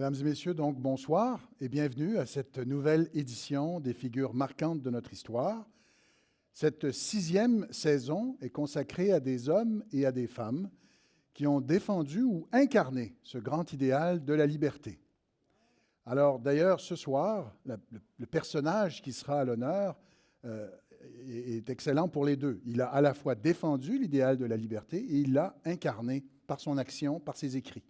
Mesdames et messieurs, donc bonsoir et bienvenue à cette nouvelle édition des figures marquantes de notre histoire. Cette 6e saison est consacrée à des hommes et à des femmes qui ont défendu ou incarné ce grand idéal de la liberté. Alors d'ailleurs, ce soir, le personnage qui sera à l'honneur est excellent pour les deux. Il a à la fois défendu l'idéal de la liberté et il l'a incarné par son action, par ses écrits.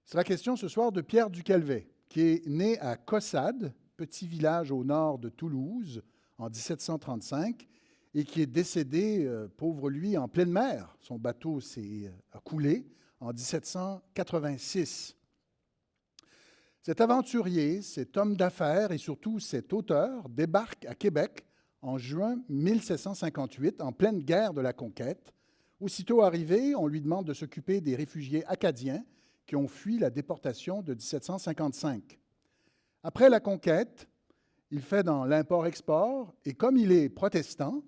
Il sera question ce soir de Pierre du Calvet, qui est né à Caussade, petit village au nord de Toulouse, en 1735, et qui est décédé, pauvre lui, en pleine mer. Son bateau a coulé en 1786. Cet aventurier, cet homme d'affaires et surtout cet auteur débarque à Québec en juin 1758, en pleine guerre de la conquête. Aussitôt arrivé, on lui demande de s'occuper des réfugiés acadiens qui ont fui la déportation de 1755. Après la conquête, il fait dans l'import-export et comme il est protestant,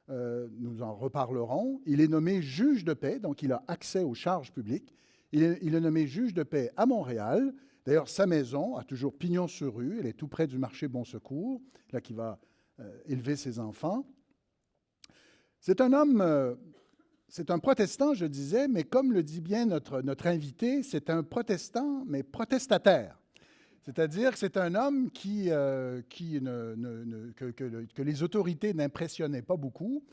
nous en reparlerons, il est nommé juge de paix, donc il a accès aux charges publiques. Il est nommé juge de paix à Montréal. D'ailleurs, sa maison a toujours pignon sur rue, elle est tout près du marché Bon Secours, là qui va élever ses enfants. C'est un homme... C'est un protestant, je disais, mais comme le dit bien notre invité, c'est un protestant, mais protestataire. C'est-à-dire que c'est un homme que les autorités n'impressionnaient pas beaucoup.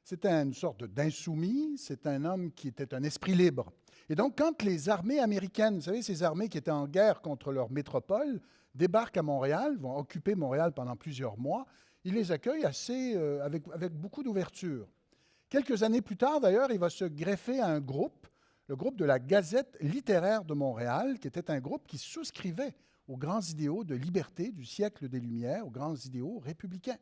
C'était une sorte d'insoumis, c'est un homme qui était un esprit libre. Et donc, quand les armées américaines, vous savez, ces armées qui étaient en guerre contre leur métropole, débarquent à Montréal, vont occuper Montréal pendant plusieurs mois, il les accueille avec beaucoup d'ouverture. Quelques années plus tard, d'ailleurs, il va se greffer à un groupe, le groupe de la Gazette littéraire de Montréal, qui était un groupe qui souscrivait aux grands idéaux de liberté du siècle des Lumières, aux grands idéaux républicains.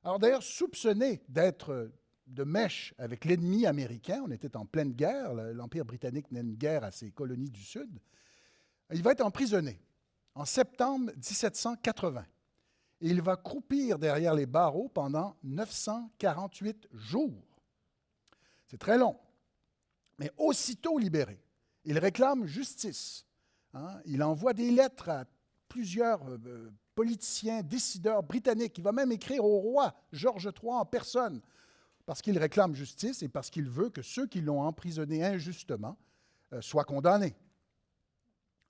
Alors d'ailleurs, soupçonné d'être de mèche avec l'ennemi américain, on était en pleine guerre, l'Empire britannique menait une guerre à ses colonies du Sud, il va être emprisonné en septembre 1780. Et il va croupir derrière les barreaux pendant 948 jours. C'est très long. Mais aussitôt libéré, il réclame justice. Il envoie des lettres à plusieurs politiciens, décideurs britanniques. Il va même écrire au roi George III en personne, parce qu'il réclame justice et parce qu'il veut que ceux qui l'ont emprisonné injustement soient condamnés.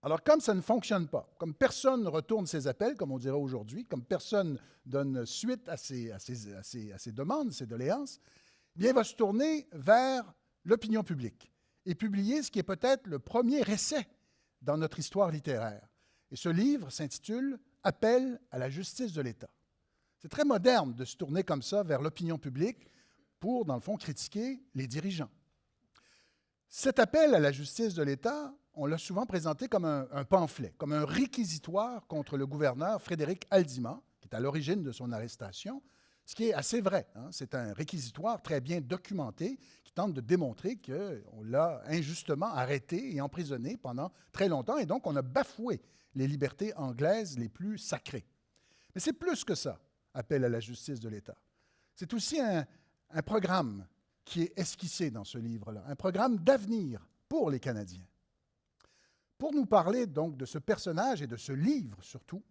Alors, comme ça ne fonctionne pas, comme personne ne retourne ses appels, comme on dirait aujourd'hui, comme personne donne suite à ses demandes, ses doléances, eh bien, il va se tourner vers l'opinion publique et publier ce qui est peut-être le premier essai dans notre histoire littéraire. Et ce livre s'intitule « Appel à la justice de l'État ». C'est très moderne de se tourner comme ça vers l'opinion publique pour, dans le fond, critiquer les dirigeants. Cet appel à la justice de l'État, on l'a souvent présenté comme un pamphlet, comme un réquisitoire contre le gouverneur Frédéric Aldima, qui est à l'origine de son arrestation, ce qui est assez vrai. C'est un réquisitoire très bien documenté qui tente de démontrer qu'on l'a injustement arrêté et emprisonné pendant très longtemps, et donc on a bafoué les libertés anglaises les plus sacrées. Mais c'est plus que ça, appel à la justice de l'État. C'est aussi un programme qui est esquissé dans ce livre-là, un programme d'avenir pour les Canadiens. Pour nous parler donc de ce personnage et de ce livre surtout,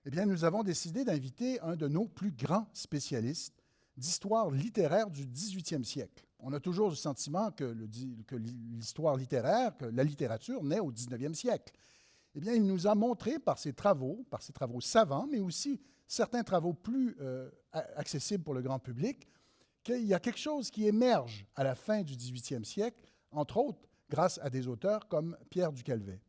eh bien, nous avons décidé d'inviter un de nos plus grands spécialistes d'histoire littéraire du 18e siècle. On a toujours le sentiment que l'histoire littéraire, que la littérature naît au 19e siècle. Eh bien, il nous a montré par ses travaux savants, mais aussi certains travaux plus accessibles pour le grand public, qu'il y a quelque chose qui émerge à la fin du 18e siècle, entre autres, grâce à des auteurs comme Pierre du Calvet.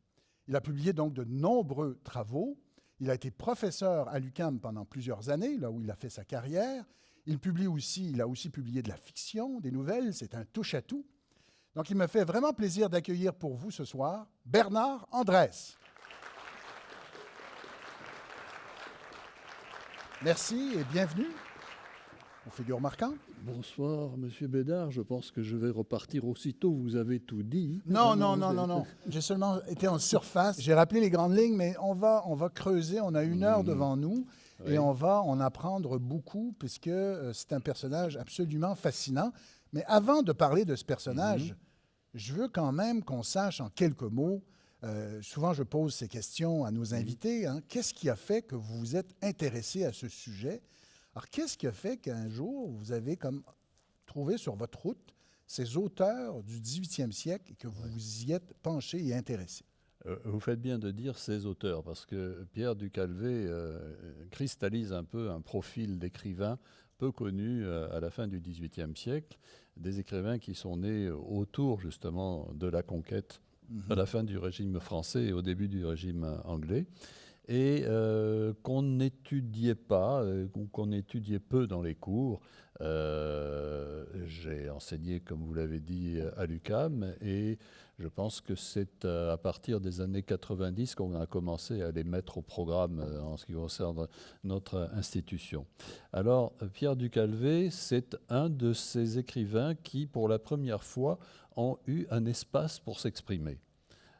Il a publié donc de nombreux travaux. Il a été professeur à l'UQAM pendant plusieurs années, là où il a fait sa carrière. Il a aussi publié de la fiction, des nouvelles, c'est un touche-à-tout. Donc il me fait vraiment plaisir d'accueillir pour vous ce soir Bernard Andrès. Merci et bienvenue aux figures marquantes. Bonsoir, M. Bédard. Je pense que je vais repartir aussitôt. Vous avez tout dit. Non. J'ai seulement été en surface. J'ai rappelé les grandes lignes, mais on va creuser. On a 1 heure devant nous et on va en apprendre beaucoup puisque c'est un personnage absolument fascinant. Mais avant de parler de ce personnage, je veux quand même qu'on sache en quelques mots Souvent, je pose ces questions à nos invités. Hein. Qu'est-ce qui a fait que vous vous êtes intéressé à ce sujet? Alors, qu'est-ce qui a fait qu'un jour, vous avez comme trouvé sur votre route ces auteurs du 18e siècle et que vous vous y êtes penché et intéressé? Vous faites bien de dire ces auteurs, parce que Pierre du Calvet cristallise un peu un profil d'écrivain peu connu à la fin du XVIIIe siècle, des écrivains qui sont nés autour justement de la conquête, à la fin du régime français et au début du régime anglais, et qu'on n'étudiait pas, ou qu'on étudiait peu dans les cours. J'ai enseigné, comme vous l'avez dit, à l'UQAM, et je pense que c'est à partir des années 90 qu'on a commencé à les mettre au programme en ce qui concerne notre institution. Alors, Pierre du Calvet, c'est un de ces écrivains qui, pour la première fois, ont eu un espace pour s'exprimer.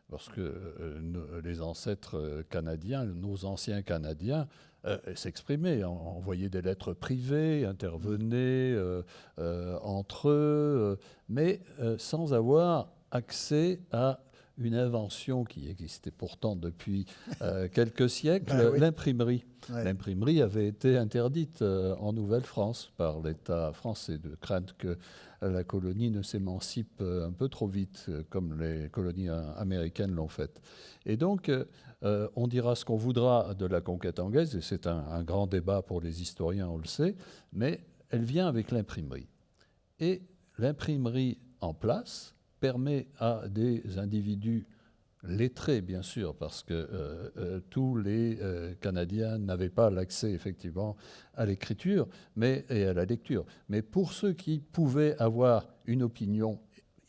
Parce que les ancêtres canadiens, nos anciens Canadiens, s'exprimaient, envoyaient des lettres privées, intervenaient entre eux, mais sans avoir accès à une invention qui existait pourtant depuis quelques siècles, Oui. l'imprimerie. Ouais. L'imprimerie avait été interdite en Nouvelle-France par l'État français, de crainte que la colonie ne s'émancipe un peu trop vite, comme les colonies américaines l'ont fait. Et donc, on dira ce qu'on voudra de la conquête anglaise, et c'est un grand débat pour les historiens, on le sait, mais elle vient avec l'imprimerie. Et l'imprimerie en place permet à des individus lettrés, bien sûr, parce que tous les Canadiens n'avaient pas l'accès, effectivement, à l'écriture et à la lecture. Mais pour ceux qui pouvaient avoir une opinion,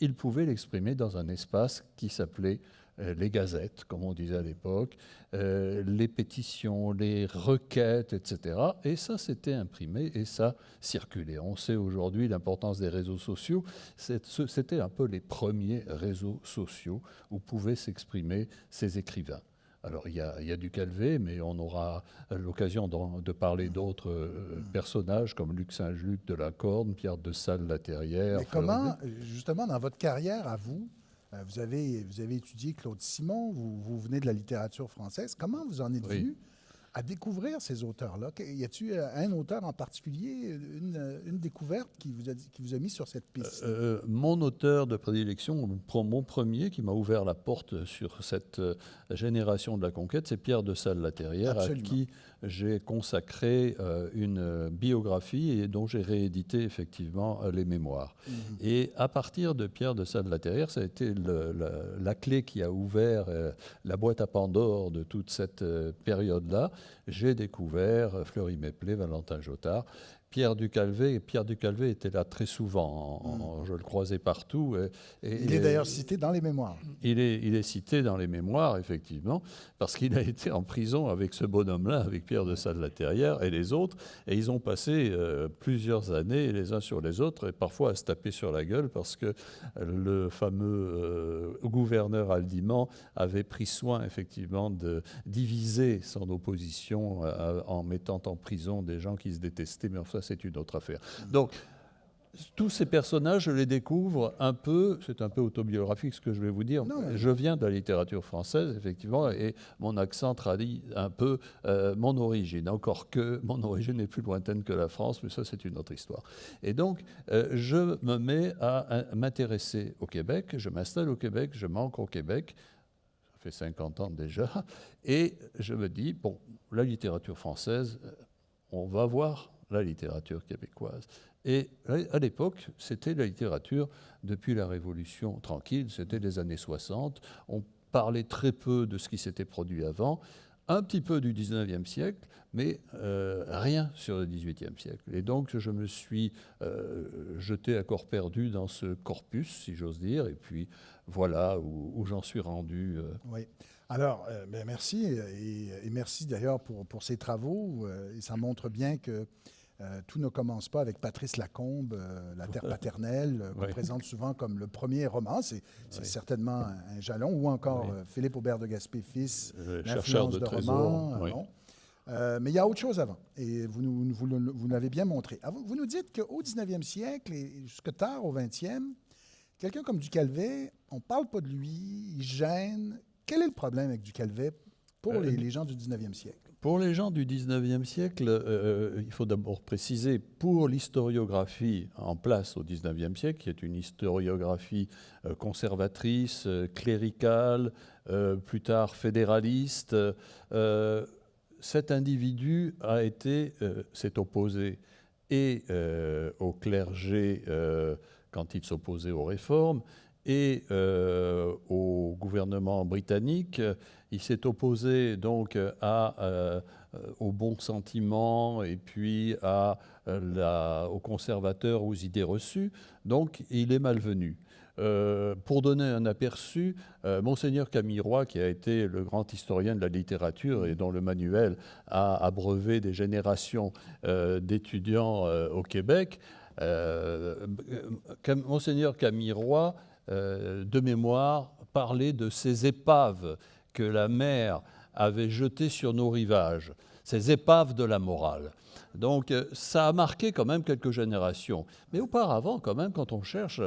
ils pouvaient l'exprimer dans un espace qui s'appelait les gazettes, comme on disait à l'époque, les pétitions, les requêtes, etc. Et ça, c'était imprimé et ça circulait. On sait aujourd'hui l'importance des réseaux sociaux. C'était un peu les premiers réseaux sociaux où pouvaient s'exprimer ces écrivains. Alors, il y a du Calvet, mais on aura l'occasion de parler d'autres personnages comme Luc Saint-Luc de la Corne, Pierre de Salles-la-Terrière. Mais comment, justement, dans votre carrière à vous, vous avez étudié Claude Simon, vous venez de la littérature française. Comment vous en êtes venu à découvrir ces auteurs-là? Y a-t-il un auteur en particulier, une découverte qui vous a mis sur cette piste? Mon auteur de prédilection, mon premier qui m'a ouvert la porte sur cette génération de la conquête, c'est Pierre de Salles-la-Terrière, à qui j'ai consacré une biographie et dont j'ai réédité effectivement les mémoires. Et à partir de Pierre de Salles-la-Terrière, ça a été la clé qui a ouvert la boîte à Pandore de toute cette période-là. J'ai découvert Fleury Méplet, Valentin Jottard, Pierre du Calvet était là très souvent, je le croisais partout. Il est d'ailleurs cité dans les mémoires. Il est cité dans les mémoires, effectivement, parce qu'il a été en prison avec ce bonhomme-là, avec Pierre de Salles-la-Terrière et les autres, et ils ont passé plusieurs années les uns sur les autres, et parfois à se taper sur la gueule, parce que le fameux gouverneur Haldimand avait pris soin, effectivement, de diviser son opposition en mettant en prison des gens qui se détestaient, mais enfin, c'est une autre affaire. Donc, tous ces personnages, je les découvre un peu, c'est un peu autobiographique ce que je vais vous dire. Non, je viens de la littérature française, effectivement, et mon accent traduit un peu mon origine, encore que mon origine est plus lointaine que la France, mais ça, c'est une autre histoire. Et donc, je me mets à m'intéresser au Québec, je m'installe au Québec, je manque au Québec, ça fait 50 ans déjà, et je me dis, bon, la littérature française, on va voir la littérature québécoise. Et à l'époque, c'était la littérature depuis la Révolution tranquille, c'était les années 60. On parlait très peu de ce qui s'était produit avant, un petit peu du 19e siècle, mais rien sur le 18e siècle. Et donc, je me suis jeté à corps perdu dans ce corpus, si j'ose dire, et puis voilà où j'en suis rendu. Oui. Alors, merci, et merci d'ailleurs pour ces travaux. Et ça montre bien que tout ne commence pas avec Patrice Lacombe, La Terre paternelle, qu'on présente souvent comme le premier roman. C'est certainement un jalon. Ou encore Philippe Aubert de Gaspé fils, L'influence de roman. Mais il y a autre chose avant. Et vous l'avez bien montré. Vous nous dites qu'au 19e siècle et jusque tard au 20e, quelqu'un comme du Calvet, on ne parle pas de lui, il gêne. Quel est le problème avec Ducalvet pour les gens du 19e siècle? Pour les gens du 19e siècle, il faut d'abord préciser, pour l'historiographie en place au 19e siècle, qui est une historiographie conservatrice, cléricale, plus tard fédéraliste, cet individu s'est opposé et au clergé quand il s'opposait aux réformes, et au gouvernement britannique. Il s'est opposé donc au bon sentiment et puis aux conservateurs, aux idées reçues. Donc il est malvenu. Pour donner un aperçu, Monseigneur Camirois, qui a été le grand historien de la littérature et dont le manuel a abreuvé des générations d'étudiants au Québec, Monseigneur Camirois, de mémoire, parlait de ces épaves que la mer avait jetées sur nos rivages, ces épaves de la morale. Donc ça a marqué quand même quelques générations. Mais auparavant, quand même, quand on cherche,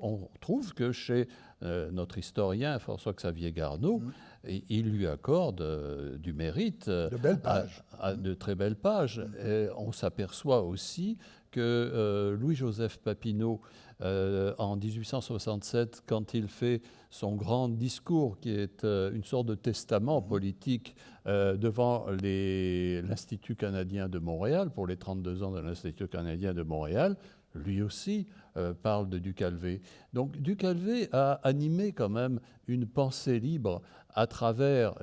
on trouve que chez notre historien François-Xavier Garneau, il lui accorde du mérite, de belles pages. De très belles pages. Et on s'aperçoit aussi que Louis-Joseph Papineau, en 1867, quand il fait son grand discours, qui est une sorte de testament politique devant l'Institut canadien de Montréal, pour les 32 ans de l'Institut canadien de Montréal, lui aussi parle de Ducalvet. Donc Ducalvet a animé quand même une pensée libre à travers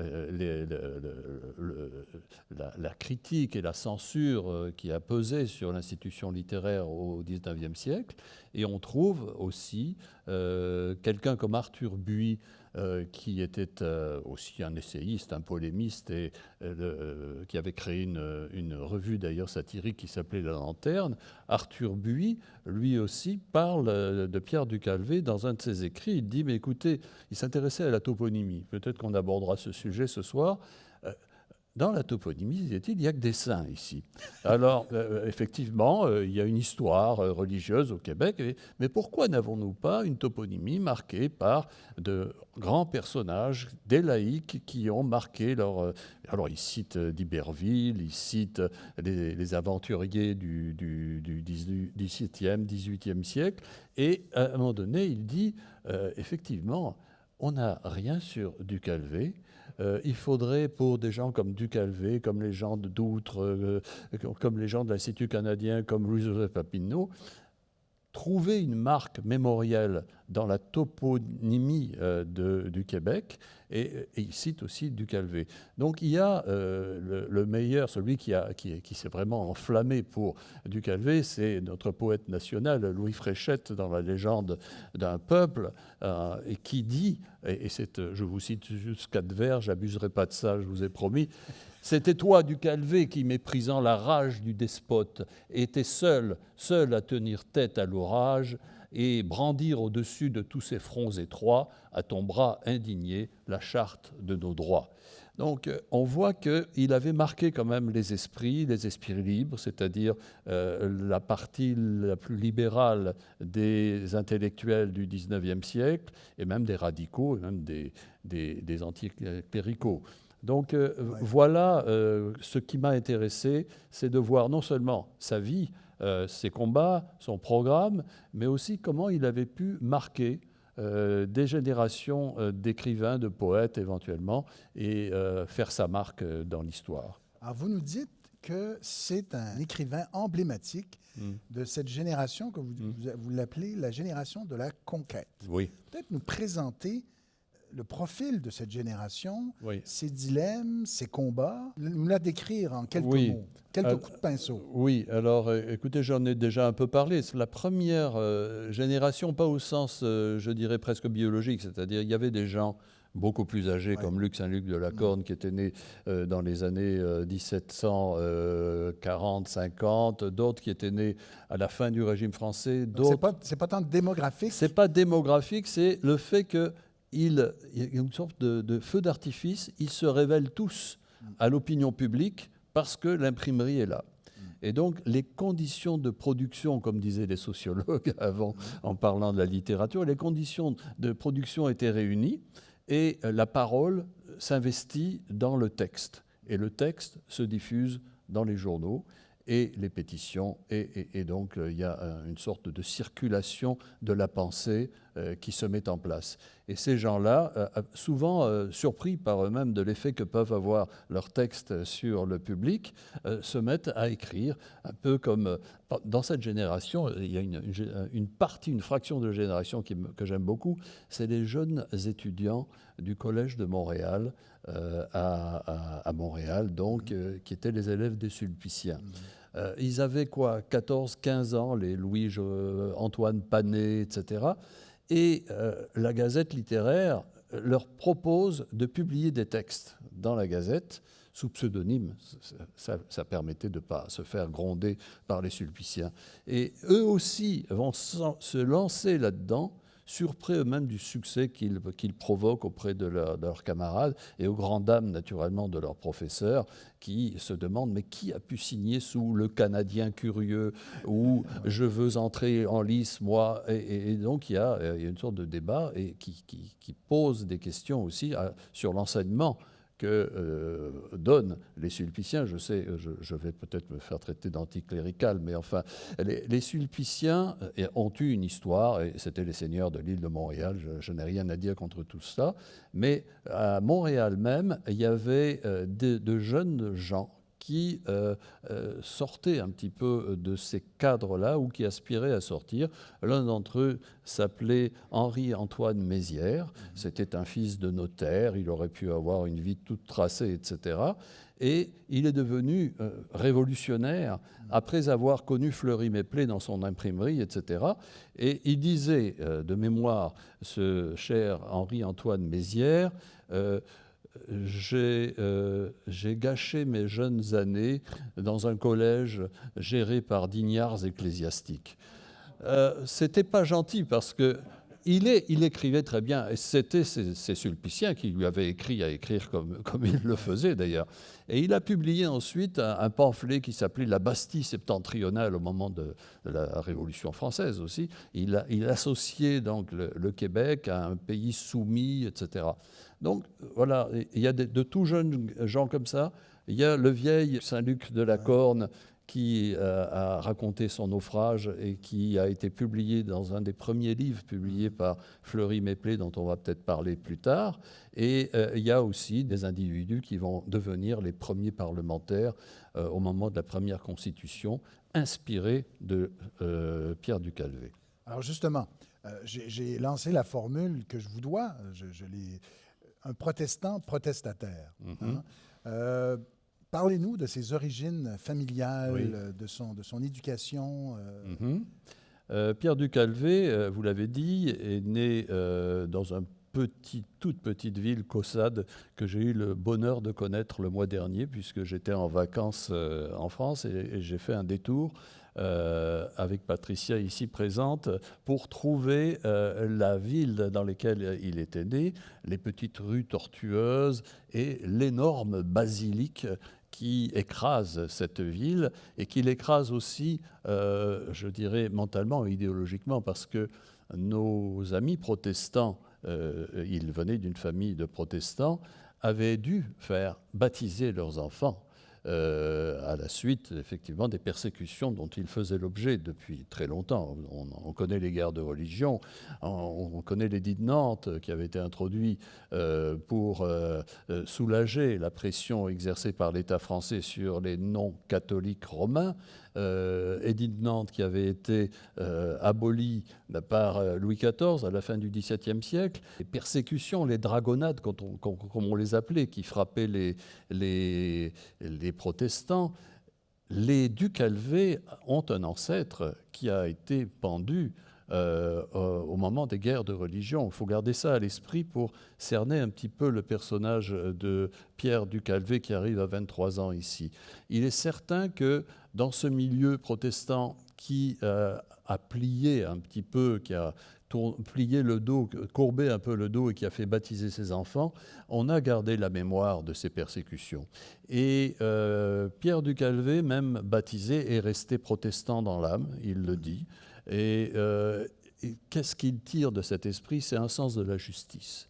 la critique et la censure qui a pesé sur l'institution littéraire au XIXe siècle. Et on trouve aussi quelqu'un comme Arthur Buy, qui était aussi un essayiste, un polémiste, et qui avait créé une revue d'ailleurs satirique qui s'appelait La Lanterne. Arthur Buy, lui aussi, parle de Pierre Ducalvet dans un de ses écrits. Il dit, mais écoutez, il s'intéressait à la toponymie. Peut-être qu'on abordera ce sujet ce soir. Dans la toponymie, il n'y a que des saints ici. Alors, effectivement, il y a une histoire religieuse au Québec, mais pourquoi n'avons-nous pas une toponymie marquée par de grands personnages, des laïcs qui ont marqué leur... Alors, il cite d'Iberville, il cite les aventuriers du XVIIe, XVIIIe siècle, et à un moment donné, il dit, effectivement, on n'a rien sur Ducalvet. Il faudrait, pour des gens comme Ducalvet, comme les gens de Doutre, comme les gens de l'Institut canadien, comme Louis-Joseph Papineau, trouver une marque mémorielle dans la toponymie du Québec, et il cite aussi Ducalvet. Donc il y a le meilleur, celui qui s'est vraiment enflammé pour Ducalvet, c'est notre poète national, Louis Fréchette, dans La légende d'un peuple, et qui dit, je vous cite juste 4 vers, j'abuserai pas de ça, je vous ai promis, « C'était toi, Ducalvet, qui, méprisant la rage du despote, était seul à tenir tête à l'orage et brandir au-dessus de tous ces fronts étroits, à ton bras indigné, la charte de nos droits. » Donc on voit qu'il avait marqué quand même les esprits libres, c'est-à-dire la partie la plus libérale des intellectuels du XIXe siècle, et même des radicaux, et même des anticléricaux. Donc voilà, ce qui m'a intéressé, c'est de voir non seulement sa vie, ses combats, son programme, mais aussi comment il avait pu marquer des générations d'écrivains, de poètes éventuellement, et faire sa marque dans l'histoire. Alors vous nous dites que c'est un écrivain emblématique de cette génération que vous l'appelez la génération de la conquête. Oui. Peut-être nous présenter le profil de cette génération, oui. ses dilemmes, ses combats, nous la décrire en quelques mots, quelques coups de pinceau. Oui, alors écoutez, j'en ai déjà un peu parlé. C'est la première génération, pas au sens, je dirais, presque biologique, c'est-à-dire il y avait des gens beaucoup plus âgés comme Luc Saint-Luc de la Corne qui était né dans les années 1740-50, d'autres qui étaient nés à la fin du régime français. C'est pas tant démographique. C'est pas démographique, c'est le fait que il y a une sorte de feu d'artifice, ils se révèlent tous à l'opinion publique parce que l'imprimerie est là. Et donc, les conditions de production, comme disaient les sociologues avant, en parlant de la littérature, les conditions de production étaient réunies et la parole s'investit dans le texte. Et le texte se diffuse dans les journaux et les pétitions. Et donc, il y a une sorte de circulation de la pensée qui se met en place. Et ces gens-là, souvent surpris par eux-mêmes de l'effet que peuvent avoir leurs textes sur le public, se mettent à écrire, un peu comme dans cette génération, il y a une fraction de génération que j'aime beaucoup, c'est les jeunes étudiants du Collège de Montréal, à Montréal, donc, qui étaient les élèves des Sulpiciens. Ils avaient quoi, 14, 15 ans, les Louis-Antoine Panet, etc. Et la Gazette littéraire leur propose de publier des textes dans la Gazette sous pseudonyme. Ça permettait de ne pas se faire gronder par les Sulpiciens. Et eux aussi vont se lancer là-dedans, surpris eux-mêmes du succès qu'ils provoquent auprès de leurs camarades et aux grandes dames, naturellement, de leurs professeurs, qui se demandent « mais qui a pu signer sous le Canadien curieux » ou « je veux entrer en lice, moi ». Et donc, il y a une sorte de débat et qui pose des questions aussi sur l'enseignement que donnent les Sulpiciens. Je sais, je vais peut-être me faire traiter d'anticlérical, mais enfin, les Sulpiciens ont eu une histoire, et c'était les seigneurs de l'île de Montréal, je n'ai rien à dire contre tout ça, mais à Montréal même, il y avait de jeunes gens qui sortaient un petit peu de ces cadres-là ou qui aspiraient à sortir. L'un d'entre eux s'appelait Henri-Antoine Mézières. C'était un fils de notaire. Il aurait pu avoir une vie toute tracée, etc. Et il est devenu révolutionnaire après avoir connu Fleury-Méplet dans son imprimerie, etc. Et il disait de mémoire, ce cher Henri-Antoine Mézières, j'ai gâché mes jeunes années dans un collège géré par d'ignards ecclésiastiques. C'était pas gentil parce que il écrivait très bien, et c'était ces Sulpiciens qui lui avaient écrit à écrire comme il le faisait d'ailleurs. Et il a publié ensuite un pamphlet qui s'appelait « La Bastille septentrionale » au moment de la Révolution française aussi. Il associait donc le Québec à un pays soumis, etc. Donc voilà, il y a de tout jeunes gens comme ça. Il y a le vieil Saint-Luc de la Corne qui a raconté son naufrage et qui a été publié dans un des premiers livres publiés par Fleury-Méplet, dont on va peut-être parler plus tard. Et il y a aussi des individus qui vont devenir les premiers parlementaires au moment de la première Constitution, inspirés de Pierre du Calvet. Alors justement, j'ai lancé la formule que je vous dois. Un protestant protestataire. Parlez-nous de ses origines familiales, oui, de son éducation. Pierre du Calvet, vous l'avez dit, est né dans une toute petite ville, Caussade, que j'ai eu le bonheur de connaître le mois dernier, puisque j'étais en vacances en France et j'ai fait un détour avec Patricia ici présente pour trouver la ville dans laquelle il était né, les petites rues tortueuses et l'énorme basilique qui écrase cette ville et qui l'écrase aussi, je dirais, mentalement et idéologiquement, parce que nos amis protestants, ils venaient d'une famille de protestants, avaient dû faire baptiser leurs enfants à la suite, effectivement, des persécutions dont ils faisaient l'objet depuis très longtemps. On connaît les guerres de religion, on connaît l'édit de Nantes qui avait été introduit pour soulager la pression exercée par l'État français sur les non-catholiques romains. Édit de Nantes qui avait été aboli par Louis XIV à la fin du XVIIe siècle. Les persécutions, les dragonnades, comme on les appelait, qui frappaient les protestants. Les du Calvet ont un ancêtre qui a été pendu au moment des guerres de religion. Il faut garder ça à l'esprit pour cerner un petit peu le personnage de Pierre du Calvet qui arrive à 23 ans ici. Il est certain que dans ce milieu protestant qui a plié un petit peu, qui a plié le dos, courbé un peu le dos et qui a fait baptiser ses enfants, on a gardé la mémoire de ces persécutions. Et Pierre du Calvet, même baptisé, est resté protestant dans l'âme, il le dit. Et qu'est-ce qu'il tire de cet esprit? C'est un sens de la justice.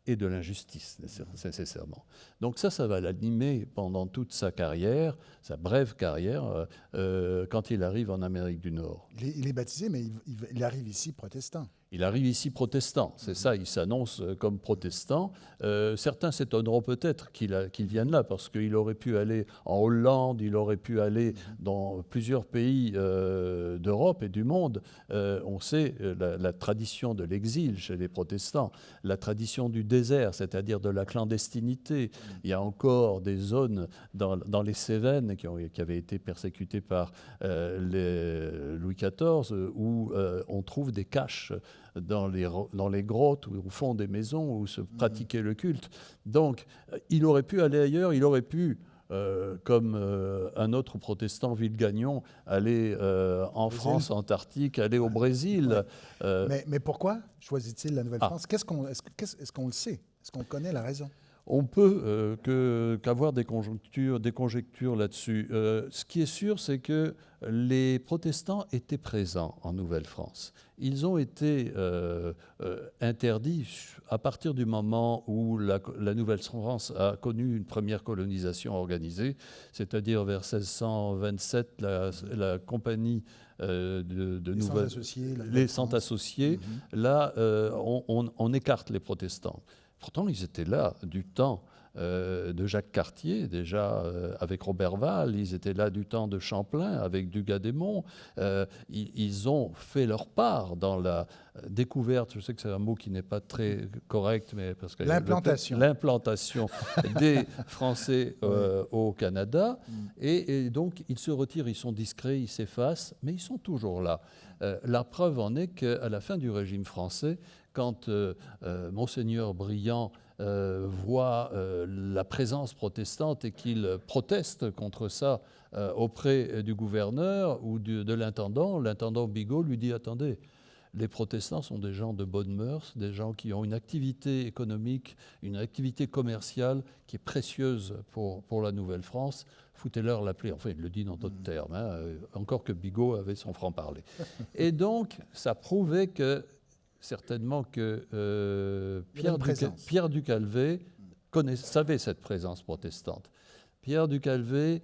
et de l'injustice, nécessairement. Donc ça va l'animer pendant toute sa carrière, sa brève carrière, quand il arrive en Amérique du Nord. Il est baptisé, mais il arrive ici protestant. Il arrive ici protestant, c'est ça, il s'annonce comme protestant. Certains s'étonneront peut-être qu'il vienne là, parce qu'il aurait pu aller en Hollande, il aurait pu aller dans plusieurs pays d'Europe et du monde. On sait la tradition de l'exil chez les protestants, la tradition du désert, c'est-à-dire de la clandestinité. Il y a encore des zones dans les Cévennes qui avaient été persécutées par Louis XIV, où on trouve des caches dans les grottes ou au fond des maisons où se pratiquait le culte. Donc, il aurait pu aller ailleurs, il aurait pu, comme un autre protestant, Villegagnon, aller en France, Antarctique, aller au Brésil. Ouais. Mais pourquoi choisit-il la Nouvelle-France? Est-ce qu'on le sait? Est-ce qu'on connaît la raison? On peut qu'avoir des conjectures là-dessus. Ce qui est sûr, c'est que les protestants étaient présents en Nouvelle-France. Ils ont été interdits à partir du moment où la Nouvelle-France a connu une première colonisation organisée, c'est-à-dire vers 1627, la compagnie les Cent Associés. Là, on écarte les protestants. Pourtant, ils étaient là du temps de Jacques Cartier, déjà avec Roberval, ils étaient là du temps de Champlain, avec Dugas-Desmonts. Ils ont fait leur part dans la découverte, je sais que c'est un mot qui n'est pas très correct, mais parce que l'implantation des Français au Canada. Et donc, ils se retirent, ils sont discrets, ils s'effacent, mais ils sont toujours là. La preuve en est qu'à la fin du régime français, quand Monseigneur Briand voit la présence protestante et qu'il proteste contre ça auprès du gouverneur ou de l'intendant Bigot lui dit « Attendez, les protestants sont des gens de bonnes mœurs, des gens qui ont une activité économique, une activité commerciale qui est précieuse pour la Nouvelle-France. Foutez-leur la plaie. » Enfin, il le dit dans d'autres termes, hein, encore que Bigot avait son franc-parler. Et donc, ça prouvait que certainement que Pierre du Calvet savait cette présence protestante. Pierre du Calvet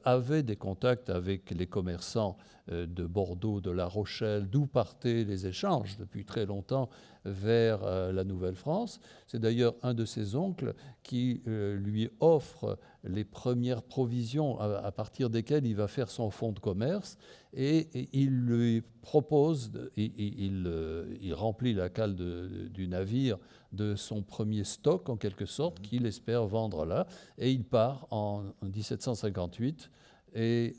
avait des contacts avec les commerçants de Bordeaux, de La Rochelle, d'où partaient les échanges depuis très longtemps vers la Nouvelle-France. C'est d'ailleurs un de ses oncles qui lui offre les premières provisions à partir desquelles il va faire son fonds de commerce, et il lui propose, il remplit la cale du navire de son premier stock, en quelque sorte, qu'il espère vendre là, et il part en 1758. Et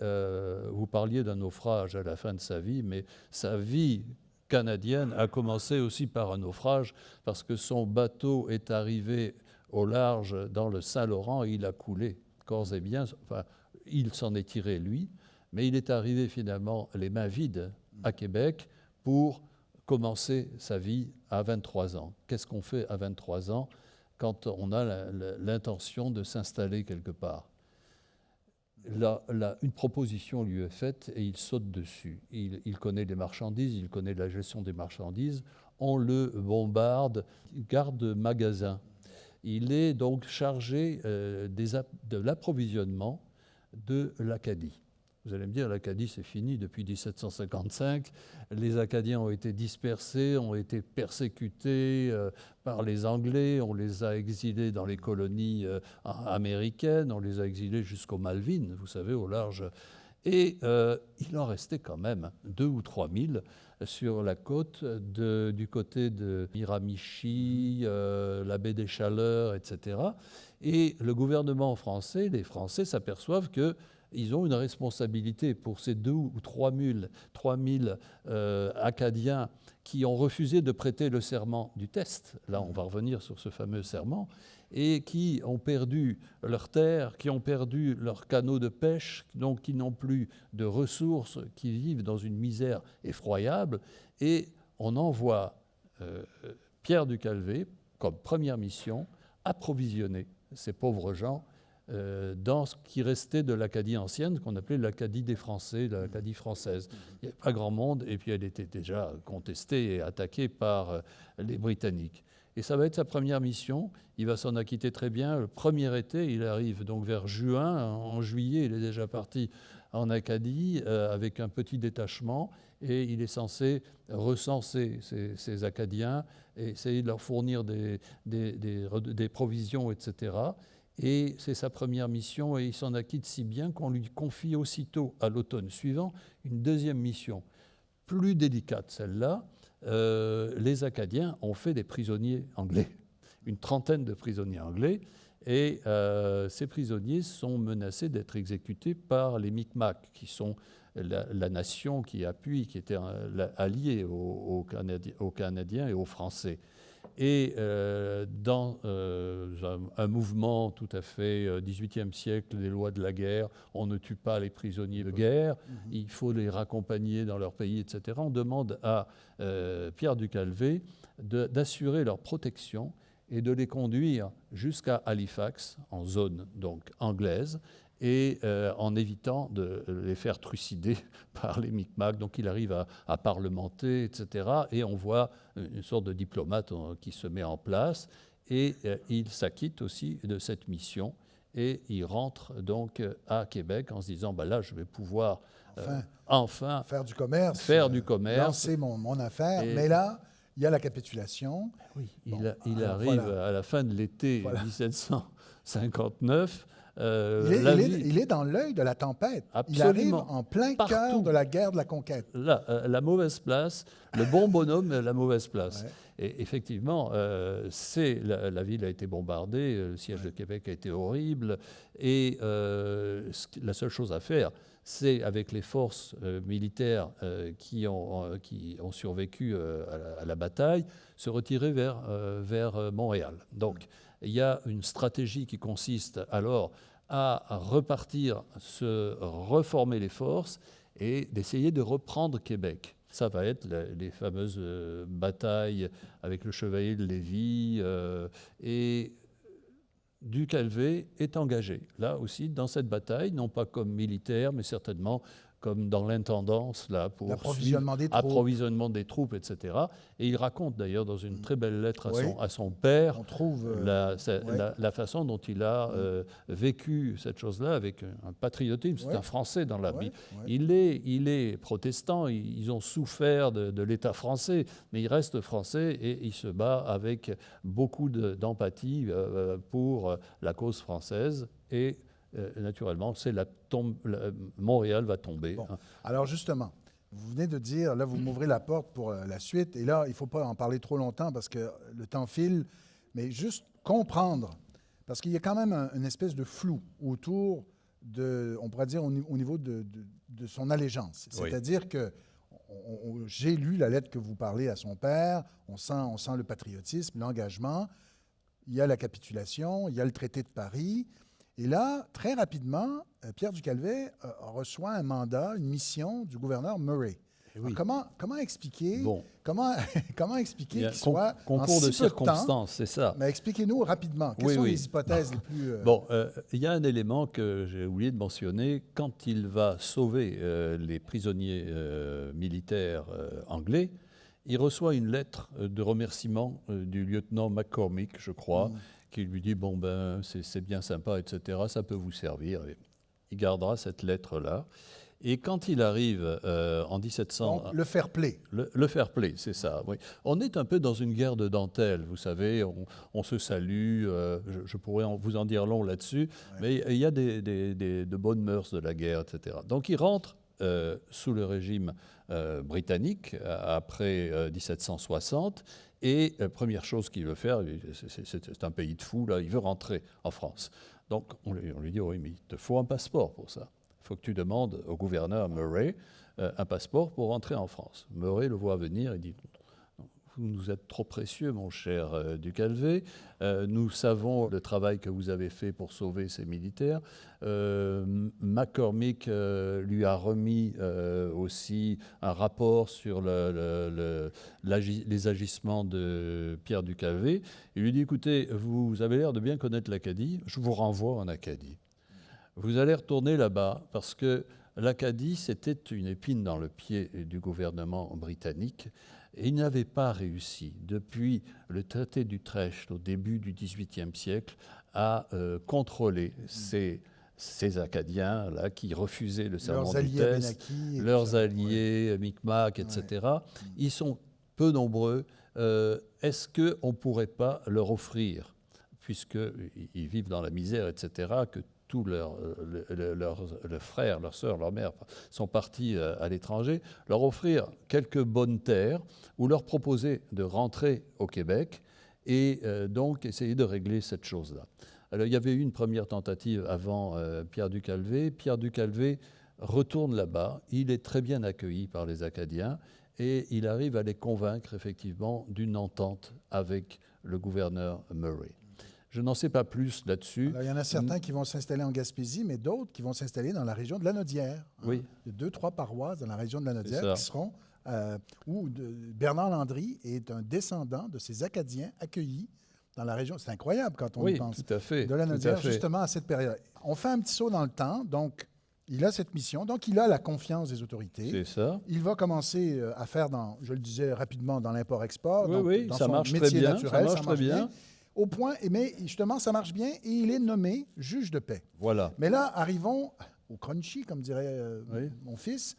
vous parliez d'un naufrage à la fin de sa vie, mais sa vie canadienne a commencé aussi par un naufrage, parce que son bateau est arrivé au large dans le Saint-Laurent et il a coulé, corps et biens. Enfin, il s'en est tiré, lui, mais il est arrivé finalement les mains vides à Québec pour commencer sa vie à 23 ans. Qu'est-ce qu'on fait à 23 ans quand on a l'intention de s'installer quelque part? Une proposition lui est faite et il saute dessus. Il connaît les marchandises, il connaît la gestion des marchandises. On le bombarde, garde-magasin. Il est donc chargé de l'approvisionnement de l'Acadie. Vous allez me dire, l'Acadie, c'est fini depuis 1755. Les Acadiens ont été dispersés, ont été persécutés par les Anglais. On les a exilés dans les colonies américaines. On les a exilés jusqu'aux Malvines, vous savez, au large. Et il en restait quand même 2 ou 3 000 sur la côte du côté de Miramichi, la baie des Chaleurs, etc. Et le gouvernement français, les Français s'aperçoivent qu'ils ont une responsabilité pour ces 2 ou 3 000 Acadiens qui ont refusé de prêter le serment du test. Là, on va revenir sur ce fameux serment. Et qui ont perdu leurs terres, qui ont perdu leurs canaux de pêche, donc qui n'ont plus de ressources, qui vivent dans une misère effroyable. Et on envoie Pierre du Calvet, comme première mission, approvisionner ces pauvres gens dans ce qui restait de l'Acadie ancienne, qu'on appelait l'Acadie des Français, l'Acadie française. Il n'y avait pas grand monde, et puis elle était déjà contestée et attaquée par les Britanniques. Et ça va être sa première mission. Il va s'en acquitter très bien. Le premier été, il arrive donc vers juin. En juillet, il est déjà parti en Acadie avec un petit détachement et il est censé recenser ces Acadiens et essayer de leur fournir des provisions, etc. Et c'est sa première mission et il s'en acquitte si bien qu'on lui confie aussitôt, à l'automne suivant, une deuxième mission. Plus délicate celle-là, les Acadiens ont fait des prisonniers anglais, une trentaine de prisonniers anglais, et ces prisonniers sont menacés d'être exécutés par les Micmacs, qui sont la nation qui appuie, qui était alliée aux Canadiens et aux Français. Et dans un mouvement tout à fait 18e siècle, les lois de la guerre, on ne tue pas les prisonniers de guerre, il faut les raccompagner dans leur pays, etc. On demande à Pierre du Calvet d'assurer leur protection et de les conduire jusqu'à Halifax, en zone donc anglaise, et en évitant de les faire trucider par les Micmacs. Donc il arrive à parlementer, etc. Et on voit une sorte de diplomate qui se met en place. Et il s'acquitte aussi de cette mission. Et il rentre donc à Québec en se disant, là, je vais pouvoir enfin faire du commerce, lancer mon affaire. Mais là, il y a la capitulation. Oui, il arrive à la fin de l'été 1759. Il est dans l'œil de la tempête. Absolument. Il arrive en plein cœur de la guerre de la conquête. Là, la mauvaise place, le bon bonhomme, la mauvaise place. Ouais. Et effectivement, la ville a été bombardée, le siège de Québec a été horrible, et la seule chose à faire, c'est avec les forces militaires qui ont survécu à la bataille, se retirer vers Montréal. Donc, il y a une stratégie qui consiste alors à repartir, se reformer les forces et d'essayer de reprendre Québec. Ça va être les fameuses batailles avec le chevalier de Lévis et du Calvet est engagé, là aussi, dans cette bataille, non pas comme militaire, mais certainement comme dans l'intendance, là, pour approvisionnement des troupes, etc. Et il raconte d'ailleurs dans une très belle lettre à son père la façon dont il a vécu cette chose-là avec un patriotisme. C'est un Français dans l'âme. Il est protestant, ils ont souffert de l'État français, mais il reste français et il se bat avec beaucoup d'empathie pour la cause française. Et naturellement, Montréal va tomber. Bon. Alors justement, vous venez de dire, là vous m'ouvrez la porte pour la suite, et là il ne faut pas en parler trop longtemps parce que le temps file, mais juste comprendre, parce qu'il y a quand même une espèce de flou autour de, on pourrait dire au niveau de son allégeance. C'est-à-dire que j'ai lu la lettre que vous parlez à son père, on sent le patriotisme, l'engagement, il y a la capitulation, il y a le traité de Paris. Et là, très rapidement, Pierre du Calvet reçoit un mandat, une mission du gouverneur Murray. Oui. Comment expliquer, comment expliquer qu'il soit concours de circonstances, c'est ça. Mais expliquez-nous rapidement. Quelles sont les hypothèses les plus... il y a un élément que j'ai oublié de mentionner. Quand il va sauver les prisonniers militaires anglais, il reçoit une lettre de remerciement du lieutenant McCormick, je crois, qui lui dit « c'est bien sympa, etc., ça peut vous servir ». Il gardera cette lettre-là. Et quand il arrive en 1700... Donc, le fair play. Le fair play, c'est ça, oui. On est un peu dans une guerre de dentelle, vous savez, on se salue, je pourrais vous en dire long là-dessus, mais il y a de bonnes mœurs de la guerre, etc. Donc il rentre sous le régime britannique après 1760, et première chose qu'il veut faire, c'est un pays de fous, là, il veut rentrer en France. Donc on lui dit « Oui, mais il te faut un passeport pour ça. Il faut que tu demandes au gouverneur Murray un passeport pour rentrer en France. » Murray le voit venir et dit « Vous nous êtes trop précieux, mon cher du Calvet. Nous savons le travail que vous avez fait pour sauver ces militaires. McCormick lui a remis aussi un rapport sur les agissements de Pierre du Calvet. Il lui dit « Écoutez, vous avez l'air de bien connaître l'Acadie. Je vous renvoie en Acadie. Vous allez retourner là-bas parce que l'Acadie, c'était une épine dans le pied du gouvernement britannique. Et il n'avait pas réussi, depuis le traité d'Utrecht au début du XVIIIe siècle, à contrôler ces Acadiens là, qui refusaient le serment Leurs alliés du test, Abénaquis et tout leurs ça. alliés, Micmac, etc. Ils sont peu nombreux. Est-ce qu'on ne pourrait pas leur offrir, puisqu'ils vivent dans la misère, etc., que tous leurs frères, leurs sœurs, leurs mères sont partis à l'étranger, leur offrir quelques bonnes terres ou leur proposer de rentrer au Québec et donc essayer de régler cette chose-là. Alors, il y avait eu une première tentative avant Pierre du Calvet. Pierre du Calvet retourne là-bas. Il est très bien accueilli par les Acadiens et il arrive à les convaincre effectivement d'une entente avec le gouverneur Murray. Je n'en sais pas plus là-dessus. Alors, il y en a certains qui vont s'installer en Gaspésie, mais d'autres qui vont s'installer dans la région de Lanaudière. Oui. Il y a 2-3 paroisses dans la région de Lanaudière qui seront... où Bernard Landry est un descendant de ces Acadiens accueillis dans la région. C'est incroyable quand on y pense. Tout à fait. De Lanaudière, justement, à cette période. On fait un petit saut dans le temps. Donc, il a cette mission. Donc, il a la confiance des autorités. C'est ça. Il va commencer à faire, je le disais rapidement, dans l'import-export. Oui, dans ça son marche métier très bien. naturel, Ça marche très bien. Au point, mais justement, ça marche bien et il est nommé juge de paix. Voilà. Mais là, arrivons au crunchy, comme dirait mon fils.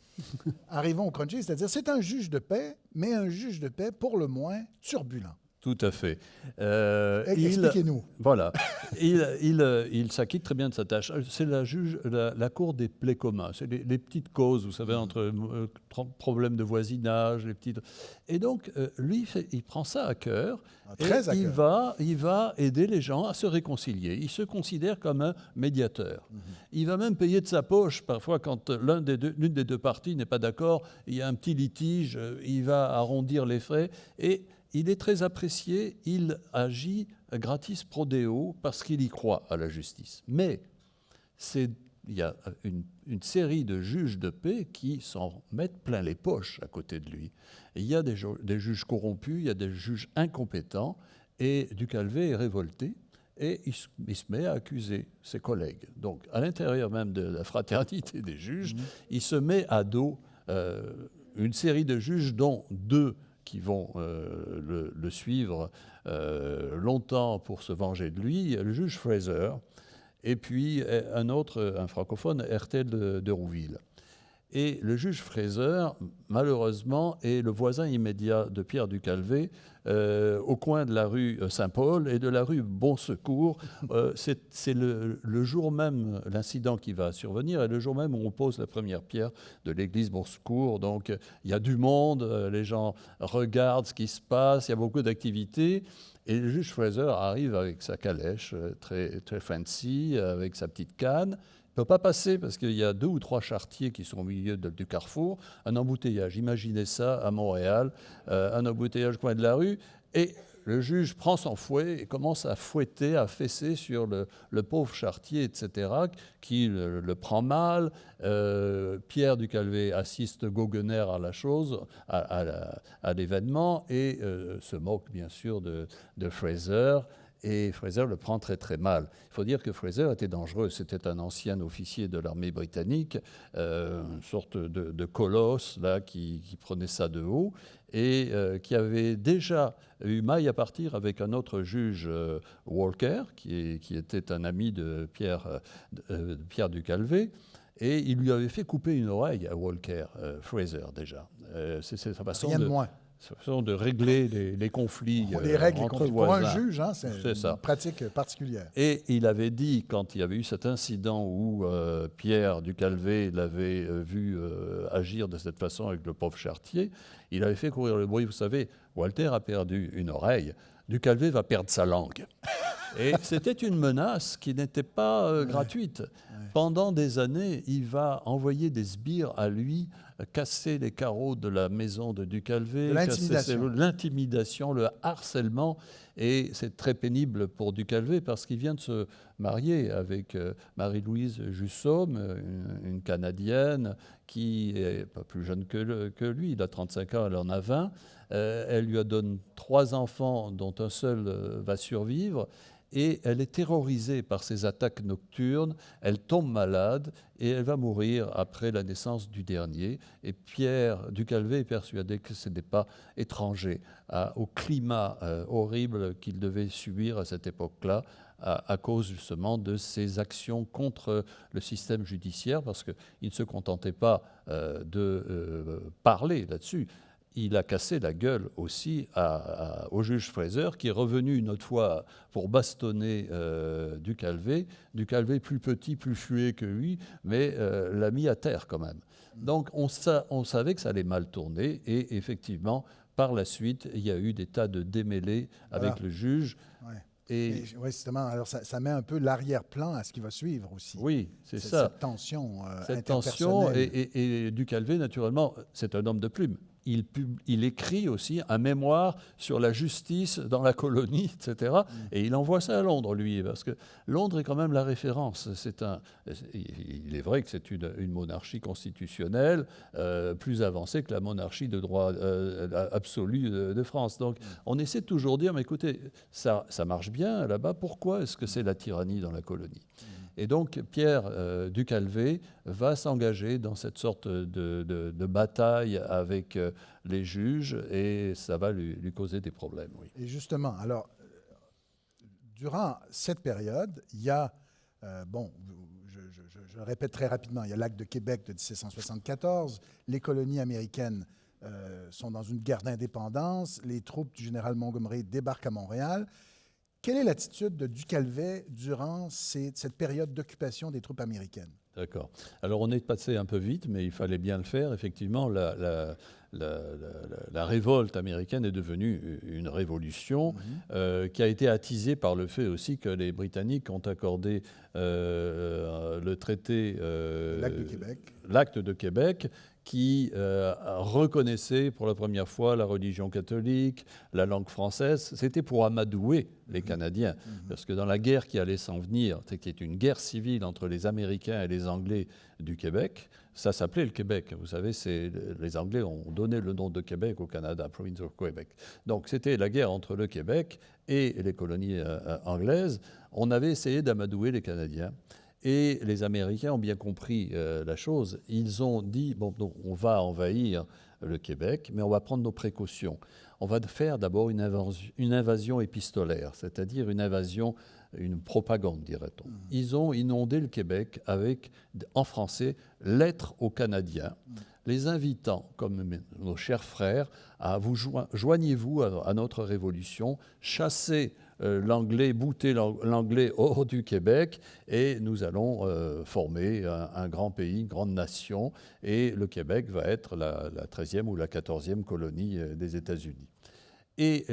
Arrivons au crunchy, c'est-à-dire c'est un juge de paix, mais un juge de paix pour le moins turbulent. Tout à fait. Expliquez-nous. Voilà. Il s'acquitte très bien de sa tâche. C'est la cour des plaies communs. C'est les petites causes, vous savez, entre problèmes de voisinage, les petites... Et donc, lui, il prend ça à cœur. Très à cœur. Il va aider les gens à se réconcilier. Il se considère comme un médiateur. Il va même payer de sa poche. Parfois, quand l'une des deux parties n'est pas d'accord, il y a un petit litige, il va arrondir les frais. Et il est très apprécié, il agit gratis pro deo parce qu'il y croit à la justice. Mais il y a une série de juges de paix qui s'en mettent plein les poches à côté de lui. Et il y a des juges corrompus, il y a des juges incompétents, et du Calvet est révolté et il se met à accuser ses collègues. Donc, à l'intérieur même de la fraternité des juges, il se met à dos une série de juges, dont 2 qui vont le suivre longtemps pour se venger de lui, le juge Fraser, et puis un autre, un francophone, Hertel de Rouville. Et le juge Fraser, malheureusement, est le voisin immédiat de Pierre du Calvet, au coin de la rue Saint-Paul et de la rue Bon-Secours. C'est le jour même, l'incident qui va survenir, et le jour même où on pose la première pierre de l'église Bon-Secours. Donc, il y a du monde, les gens regardent ce qui se passe, il y a beaucoup d'activités. Et le juge Fraser arrive avec sa calèche très, très fancy, avec sa petite canne. Il ne peut pas passer parce qu'il y a 2 ou 3 charretiers qui sont au milieu du carrefour. Un embouteillage, imaginez ça à Montréal, un embouteillage au coin de la rue. Et le juge prend son fouet et commence à fouetter, à fesser sur le pauvre charretier, etc., qui le prend mal. Pierre du Calvet assiste goguenard à la chose, à l'événement, et se moque bien sûr de Fraser. Et Fraser le prend très très mal. Il faut dire que Fraser était dangereux. C'était un ancien officier de l'armée britannique, une sorte de colosse là, qui prenait ça de haut et qui avait déjà eu maille à partir avec un autre juge, Walker, qui était un ami de Pierre du Calvet. Et il lui avait fait couper une oreille à Walker, Fraser déjà. C'est sa façon Rien de moins. Façon de régler les conflits entre voisins. Pour un juge, c'est ça. Une pratique particulière. Et il avait dit, quand il y avait eu cet incident où Pierre du Calvet l'avait vu agir de cette façon avec le pauvre charretier, il avait fait courir le bruit. Vous savez, Walter a perdu une oreille, du Calvet va perdre sa langue. Et c'était une menace qui n'était pas gratuite. Pendant des années, il va envoyer des sbires à lui, casser les carreaux de la maison de Ducalvet, l'intimidation, le harcèlement. Et c'est très pénible pour Ducalvet parce qu'il vient de se marier avec Marie-Louise Jussaume, une Canadienne qui est pas plus jeune que lui. Il a 35 ans, elle en a 20. Elle lui donne 3 enfants dont un seul va survivre. et elle est terrorisée par ces attaques nocturnes, elle tombe malade et elle va mourir après la naissance du dernier. Et Pierre Ducalvet est persuadé que ce n'est pas étranger au climat horrible qu'il devait subir à cette époque-là, à cause justement de ses actions contre le système judiciaire, parce qu'il ne se contentait pas de parler là-dessus. Il a cassé la gueule aussi au juge Fraser, qui est revenu une autre fois pour bastonner Ducalvet. Ducalvet, plus petit, plus fluet que lui, mais l'a mis à terre quand même. Donc on savait que ça allait mal tourner, et effectivement, par la suite, il y a eu des tas de démêlés avec le juge. Ouais. Oui, justement. Alors, ça met un peu l'arrière-plan à ce qui va suivre aussi. Oui, c'est ça. Cette tension cette tension, et Ducalvet, naturellement, c'est un homme de plume. Il écrit aussi un mémoire sur la justice dans la colonie, etc. Et il envoie ça à Londres, lui, parce que Londres est quand même la référence. Il est vrai que c'est une monarchie constitutionnelle plus avancée que la monarchie de droit absolu de France. Donc on essaie de toujours dire, mais écoutez, ça marche bien là-bas, pourquoi est-ce que c'est la tyrannie dans la colonie ? Et donc Pierre Ducalvet va s'engager dans cette sorte de bataille avec les juges, et ça va lui causer des problèmes. Oui. Et justement, alors, durant cette période, il y a, je le répète très rapidement, il y a l'acte de Québec de 1774, les colonies américaines sont dans une guerre d'indépendance, les troupes du général Montgomery débarquent à Montréal. Quelle est l'attitude de Ducalvet durant cette période d'occupation des troupes américaines? D'accord. Alors on est passé un peu vite, mais il fallait bien le faire. Effectivement, la révolte américaine est devenue une révolution qui a été attisée par le fait aussi que les Britanniques ont accordé le traité... l'acte de Québec, qui reconnaissait pour la première fois la religion catholique, la langue française. C'était pour amadouer les Canadiens, parce que dans la guerre qui allait s'en venir, c'était une guerre civile entre les Américains et les Anglais du Québec. Ça s'appelait le Québec. Vous savez, les Anglais ont donné le nom de Québec au Canada, Province of Quebec. Donc c'était la guerre entre le Québec et les colonies anglaises. On avait essayé d'amadouer les Canadiens. Et les Américains ont bien compris la chose. Ils ont dit, bon, donc, on va envahir le Québec, mais on va prendre nos précautions. On va faire d'abord une invasion épistolaire, c'est-à-dire une propagande, dirait-on. Ils ont inondé le Québec avec, en français, lettres aux Canadiens, les invitant, comme nos chers frères, à vous joignez-vous à notre révolution, chassez l'anglais, bouter l'anglais hors du Québec, et nous allons former un grand pays, une grande nation, et le Québec va être la 13e ou la 14e colonie des États-Unis. Et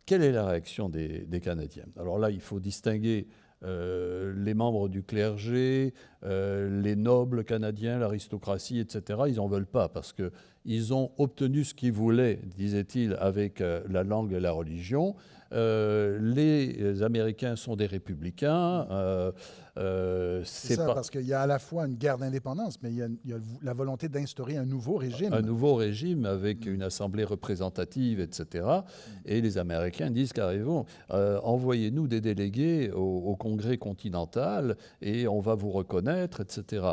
quelle est la réaction des Canadiens? Alors là, il faut distinguer les membres du clergé, les nobles canadiens, l'aristocratie, etc. Ils n'en veulent pas, parce qu'ils ont obtenu ce qu'ils voulaient, disait-il, avec la langue et la religion. Les Américains sont des républicains. C'est ça, parce qu'il y a à la fois une guerre d'indépendance, mais il y a la volonté d'instaurer un nouveau régime. Un nouveau régime avec une assemblée représentative, etc. Et les Américains disent carrément, envoyez-nous des délégués au Congrès continental et on va vous reconnaître, etc.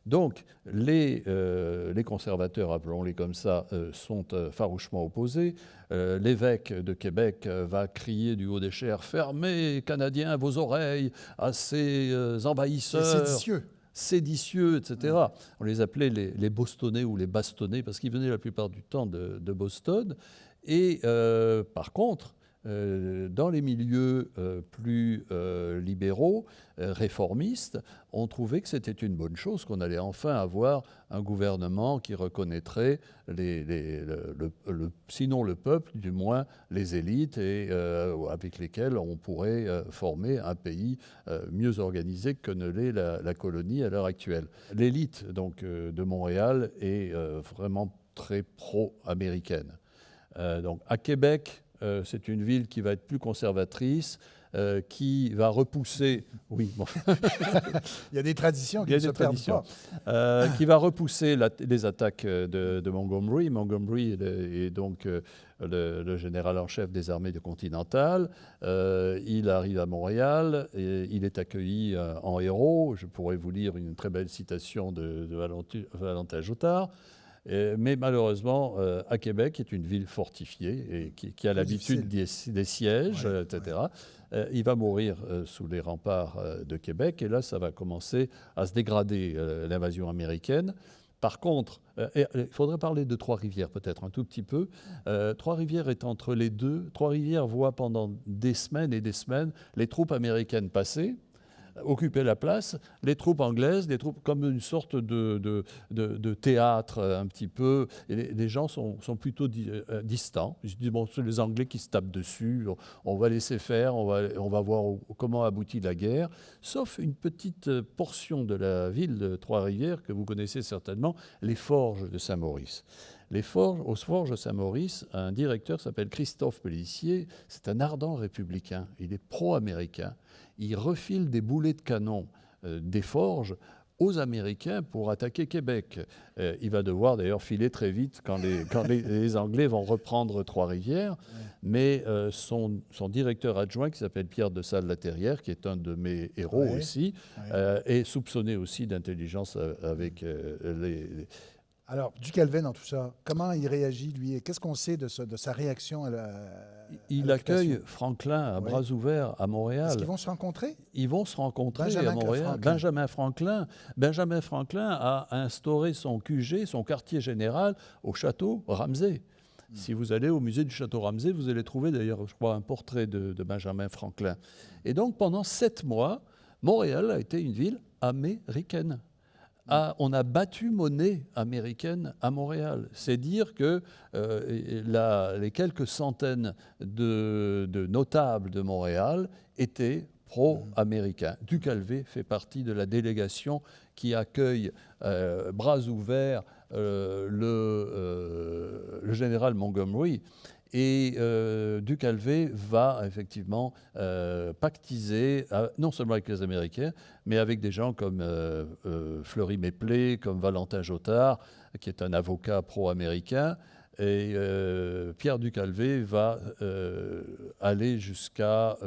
Donc, les conservateurs, appelons-les comme ça, sont farouchement opposés. L'évêque de Québec va crier du haut des chairs « Fermez, Canadiens, vos oreilles à ces envahisseurs !» séditieux, etc. On les appelait les Bostonnais ou les Bastonnais, parce qu'ils venaient la plupart du temps de Boston. Et par contre, dans les milieux plus libéraux, réformistes, on trouvait que c'était une bonne chose, qu'on allait enfin avoir un gouvernement qui reconnaîtrait sinon le peuple, du moins les élites, et avec lesquelles on pourrait former un pays mieux organisé que ne l'est la colonie à l'heure actuelle. L'élite donc de Montréal est vraiment très pro-américaine. Donc à Québec, c'est une ville qui va être plus conservatrice, qui va repousser... Oui, bon. Il y a des traditions qui ne se perdent pas. Qui va repousser les attaques de Montgomery. Montgomery est donc le général en chef des armées continentales. Il arrive à Montréal et il est accueilli en héros. Je pourrais vous lire une très belle citation de Valentin Joutard. Mais malheureusement, à Québec, qui est une ville fortifiée et qui a l'habitude des sièges, etc., il va mourir sous les remparts de Québec. Et là, ça va commencer à se dégrader, l'invasion américaine. Par contre, il faudrait parler de Trois-Rivières peut-être un tout petit peu. Trois-Rivières est entre les deux. Trois-Rivières voit pendant des semaines et des semaines les troupes américaines passer, occuper la place, les troupes anglaises, les troupes comme une sorte de théâtre un petit peu. Et les gens sont plutôt distants. Ils se disent, bon, c'est les Anglais qui se tapent dessus, on va laisser faire, on va voir comment aboutit la guerre. Sauf une petite portion de la ville de Trois-Rivières que vous connaissez certainement, les Forges de Saint-Maurice. Aux Forges de Saint-Maurice, un directeur s'appelle Christophe Pellissier. C'est un ardent républicain. Il est pro-américain. Il refile des boulets de canon des forges aux Américains pour attaquer Québec. Il va devoir d'ailleurs filer très vite quand les Anglais vont reprendre Trois-Rivières. Mais son directeur adjoint, qui s'appelle Pierre de Salles-Laterrière, qui est un de mes héros aussi, est soupçonné aussi d'intelligence avec les... Alors, Ducalvet dans tout ça, comment il réagit, lui, et qu'est-ce qu'on sait de sa réaction à Il accueille Franklin à bras ouverts à Montréal. Est-ce qu'ils vont se rencontrer? Ils vont se rencontrer à Montréal. Benjamin Franklin a instauré son QG, son quartier général, au château Ramsay. Si vous allez au musée du château Ramsay, vous allez trouver d'ailleurs, je crois, un portrait de Benjamin Franklin. Et donc, pendant 7 mois, Montréal a été une ville américaine. On a battu monnaie américaine à Montréal. C'est dire que les quelques centaines de notables de Montréal étaient pro-américains. Ducalvet fait partie de la délégation qui accueille bras ouverts le général Montgomery. Et Ducalvet va effectivement pactiser, non seulement avec les Américains, mais avec des gens comme Fleury Méplet, comme Valentin Joutard, qui est un avocat pro-américain. Et Pierre Ducalvet va aller jusqu'à...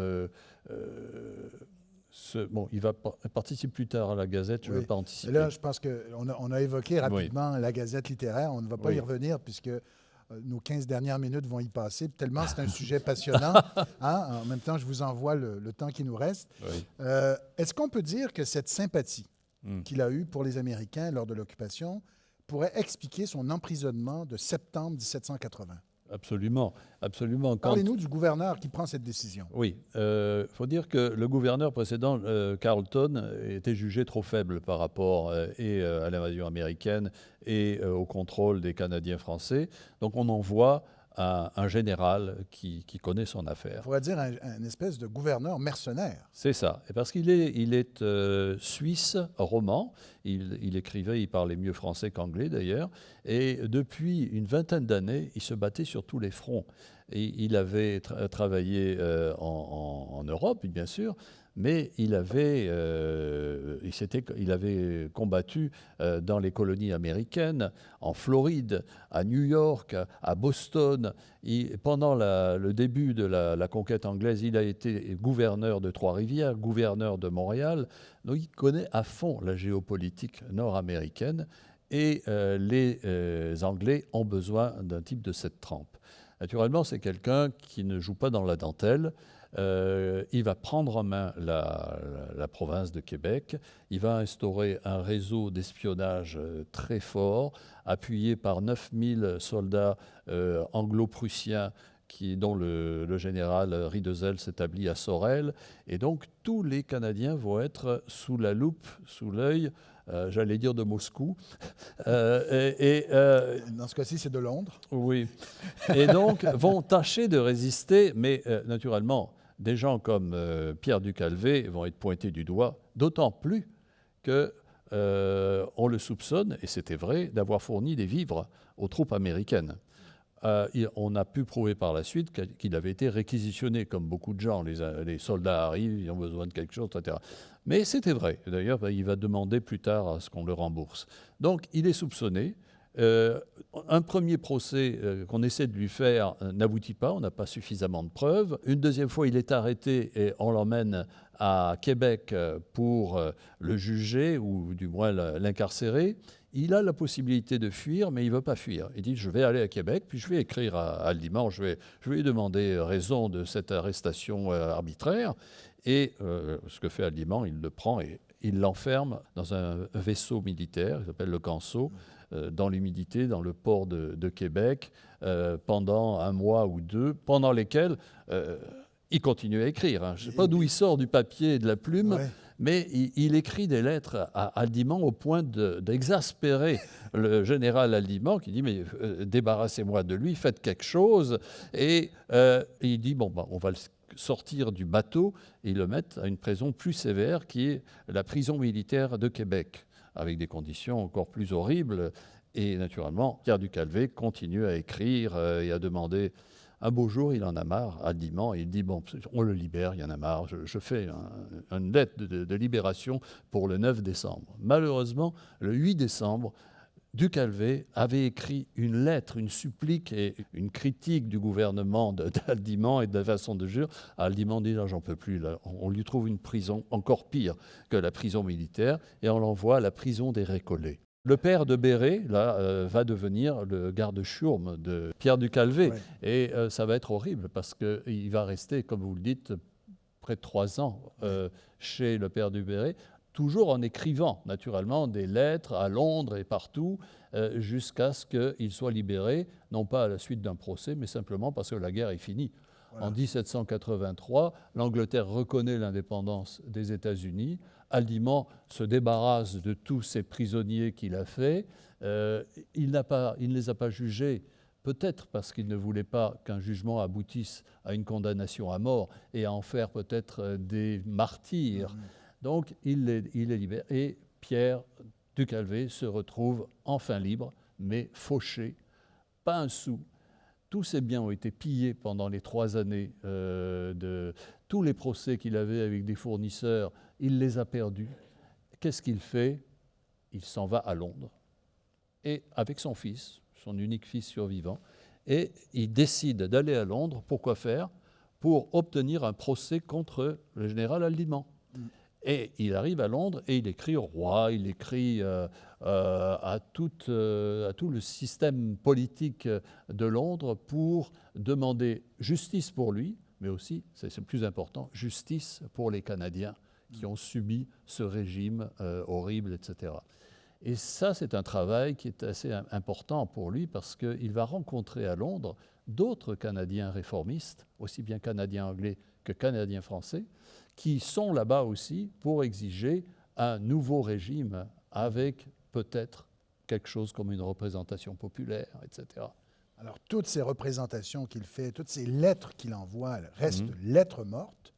il va participer plus tard à la Gazette, je ne veux pas anticiper. Et là, je pense qu'on a évoqué rapidement la Gazette littéraire. On ne va pas y revenir puisque... nos 15 dernières minutes vont y passer, tellement c'est un sujet passionnant. En même temps, je vous envoie le temps qui nous reste. Est-ce qu'on peut dire que cette sympathie qu'il a eue pour les Américains lors de l'occupation pourrait expliquer son emprisonnement de septembre 1780? Absolument, absolument. Parlez-nous du gouverneur qui prend cette décision. Oui, faut dire que le gouverneur précédent, Carleton, était jugé trop faible par rapport à l'invasion américaine et au contrôle des Canadiens français. Donc on envoie un général qui connaît son affaire. On pourrait dire un espèce de gouverneur mercenaire. C'est ça. Et parce qu'il est suisse, roman. Il écrivait, il parlait mieux français qu'anglais d'ailleurs. Et depuis une vingtaine d'années, il se battait sur tous les fronts. Et il avait travaillé en Europe, bien sûr, mais il avait combattu dans les colonies américaines, en Floride, à New York, à Boston. Pendant le début de la conquête anglaise, il a été gouverneur de Trois-Rivières, gouverneur de Montréal. Donc il connaît à fond la géopolitique nord-américaine et les Anglais ont besoin d'un type de cette trempe. Naturellement, c'est quelqu'un qui ne joue pas dans la dentelle. Il va prendre en main la province de Québec. Il va instaurer un réseau d'espionnage très fort, appuyé par 9000 soldats anglo-prussiens dont le général Riedesel s'établit à Sorel. Et donc, tous les Canadiens vont être sous la loupe, sous l'œil, j'allais dire de Moscou. Dans ce cas-ci, c'est de Londres. Oui. Et donc, vont tâcher de résister, mais naturellement, des gens comme Pierre Ducalvet vont être pointés du doigt, d'autant plus qu'on le soupçonne, et c'était vrai, d'avoir fourni des vivres aux troupes américaines. on a pu prouver par la suite qu'il avait été réquisitionné, comme beaucoup de gens. Les soldats arrivent, ils ont besoin de quelque chose, etc. Mais c'était vrai. D'ailleurs, il va demander plus tard à ce qu'on le rembourse. Donc, il est soupçonné. Un premier procès qu'on essaie de lui faire n'aboutit pas, on n'a pas suffisamment de preuves. Une deuxième fois, il est arrêté et on l'emmène à Québec pour le juger ou du moins l'incarcérer. Il a la possibilité de fuir, mais il ne veut pas fuir. Il dit « je vais aller à Québec, puis je vais écrire à Aldimand, je vais lui demander raison de cette arrestation arbitraire ». Et ce que fait Aldimand, il le prend et il l'enferme dans un vaisseau militaire, il s'appelle le Canso, dans l'humidité, dans le port de Québec, pendant 1 mois ou 2, pendant lesquels il continue à écrire. Hein. Je ne sais pas d'où il sort du papier et de la plume, mais il écrit des lettres à Aldimand au point d'exaspérer le général Aldimand qui dit « mais débarrassez-moi de lui, faites quelque chose ». Et il dit « bon, on va le sortir du bateau » et ils le mettent à une prison plus sévère qui est la prison militaire de Québec, avec des conditions encore plus horribles. Et naturellement, Pierre du Calvet continue à écrire et à demander. Un beau jour, il en a marre, Aldimand, et il dit « bon, on le libère, il y en a marre, je fais une lettre de libération pour le 9 décembre ». Malheureusement, le 8 décembre, du Calvet avait écrit une lettre, une supplique et une critique du gouvernement d'Aldimand et de la façon de jure. Aldimand dit « j'en peux plus, là. On lui trouve une prison encore pire que la prison militaire et on l'envoie à la prison des Récollets ». Le père de Béret, là, va devenir le garde-chourme de Pierre du Calvet. Ouais. Et ça va être horrible parce qu'il va rester, comme vous le dites, près de 3 ans chez le père du Béret, toujours en écrivant, naturellement, des lettres à Londres et partout, jusqu'à ce qu'il soit libéré, non pas à la suite d'un procès, mais simplement parce que la guerre est finie. Voilà. En 1783, l'Angleterre reconnaît l'indépendance des États-Unis. Aldimand se débarrasse de tous ces prisonniers qu'il a faits. Il ne les a pas jugés, peut-être parce qu'il ne voulait pas qu'un jugement aboutisse à une condamnation à mort et à en faire peut-être des martyrs. Donc, il les libère. Et Pierre du Calvet se retrouve enfin libre, mais fauché, pas un sou. Tous ses biens ont été pillés pendant les 3 années de tous les procès qu'il avait avec des fournisseurs. Il les a perdus. Qu'est-ce qu'il fait? Il s'en va à Londres, et avec son fils, son unique fils survivant, et il décide d'aller à Londres. Pourquoi faire? Pour obtenir un procès contre le général Aldimand. Et il arrive à Londres et il écrit au roi, il écrit à tout le système politique de Londres pour demander justice pour lui, mais aussi, c'est le plus important, justice pour les Canadiens qui ont subi ce régime horrible, etc. Et ça, c'est un travail qui est assez important pour lui parce qu'il va rencontrer à Londres d'autres Canadiens réformistes, aussi bien Canadiens anglais que Canadiens français, qui sont là-bas aussi pour exiger un nouveau régime avec peut-être quelque chose comme une représentation populaire, etc. Alors, toutes ces représentations qu'il fait, toutes ces lettres qu'il envoie restent lettres mortes.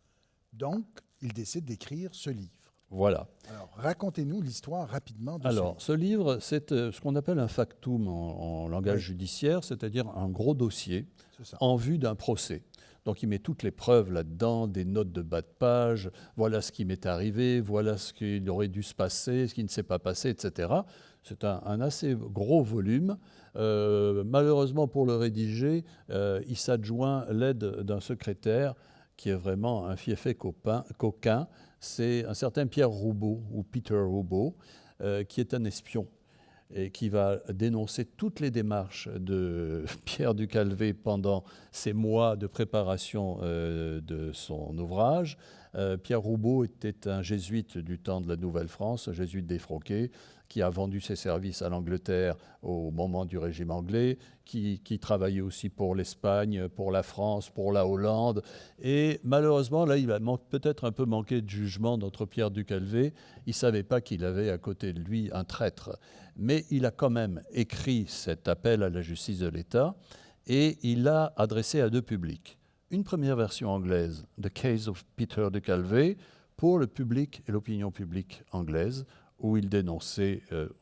Donc, il décide d'écrire ce livre. Voilà. Alors, racontez-nous l'histoire rapidement de ce livre. C'est ce qu'on appelle un factum en langage judiciaire, c'est-à-dire un gros dossier en vue d'un procès. Donc, il met toutes les preuves là-dedans, des notes de bas de page, voilà ce qui m'est arrivé, voilà ce qu'il aurait dû se passer, ce qui ne s'est pas passé, etc. C'est un assez gros volume. Malheureusement, pour le rédiger, il s'adjoint l'aide d'un secrétaire qui est vraiment un fiefé coquin. C'est un certain Pierre Roubaud, ou Peter Roubaud, qui est un espion et qui va dénoncer toutes les démarches de Pierre du Calvet pendant ces mois de préparation de son ouvrage. Pierre Roubaud était un jésuite du temps de la Nouvelle-France, un jésuite défroqué, qui a vendu ses services à l'Angleterre au moment du régime anglais, qui travaillait aussi pour l'Espagne, pour la France, pour la Hollande. Et malheureusement, là, il a peut-être un peu manqué de jugement, notre Pierre du Calvet. Il ne savait pas qu'il avait à côté de lui un traître. Mais il a quand même écrit cet appel à la justice de l'État et il l'a adressé à 2 publics. Une première version anglaise, The Case of Peter du Calvet, pour le public et l'opinion publique anglaise, où il dénonçait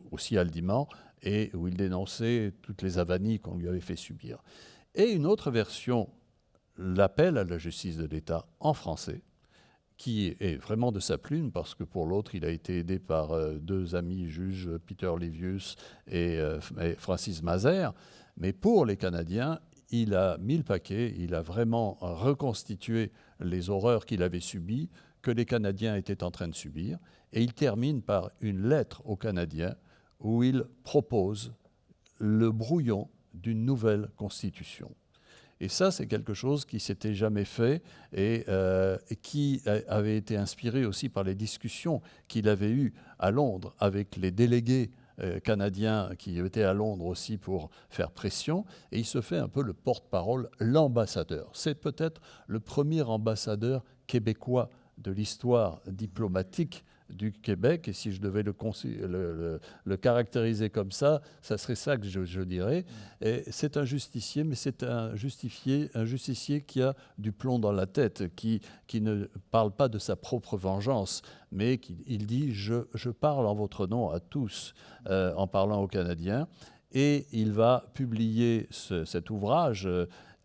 aussi Aldimand et où il dénonçait toutes les avanies qu'on lui avait fait subir. Et une autre version, l'appel à la justice de l'État en français, qui est vraiment de sa plume, parce que pour l'autre, il a été aidé par deux amis juges, Peter Livius et Francis Mazer. Mais pour les Canadiens, il a mis le paquet, il a vraiment reconstitué les horreurs qu'il avait subies, que les Canadiens étaient en train de subir. Et il termine par une lettre aux Canadiens où il propose le brouillon d'une nouvelle constitution. Et ça, c'est quelque chose qui s'était jamais fait et qui avait été inspiré aussi par les discussions qu'il avait eues à Londres avec les délégués canadiens qui étaient à Londres aussi pour faire pression. Et il se fait un peu le porte-parole, l'ambassadeur. C'est peut-être le premier ambassadeur québécois de l'histoire diplomatique du Québec, et si je devais le caractériser comme ça serait ça que je dirais. Et c'est un justicier, mais c'est un justicier qui a du plomb dans la tête, qui ne parle pas de sa propre vengeance, mais il dit « je parle en votre nom à tous », en parlant aux Canadiens. Et il va publier cet ouvrage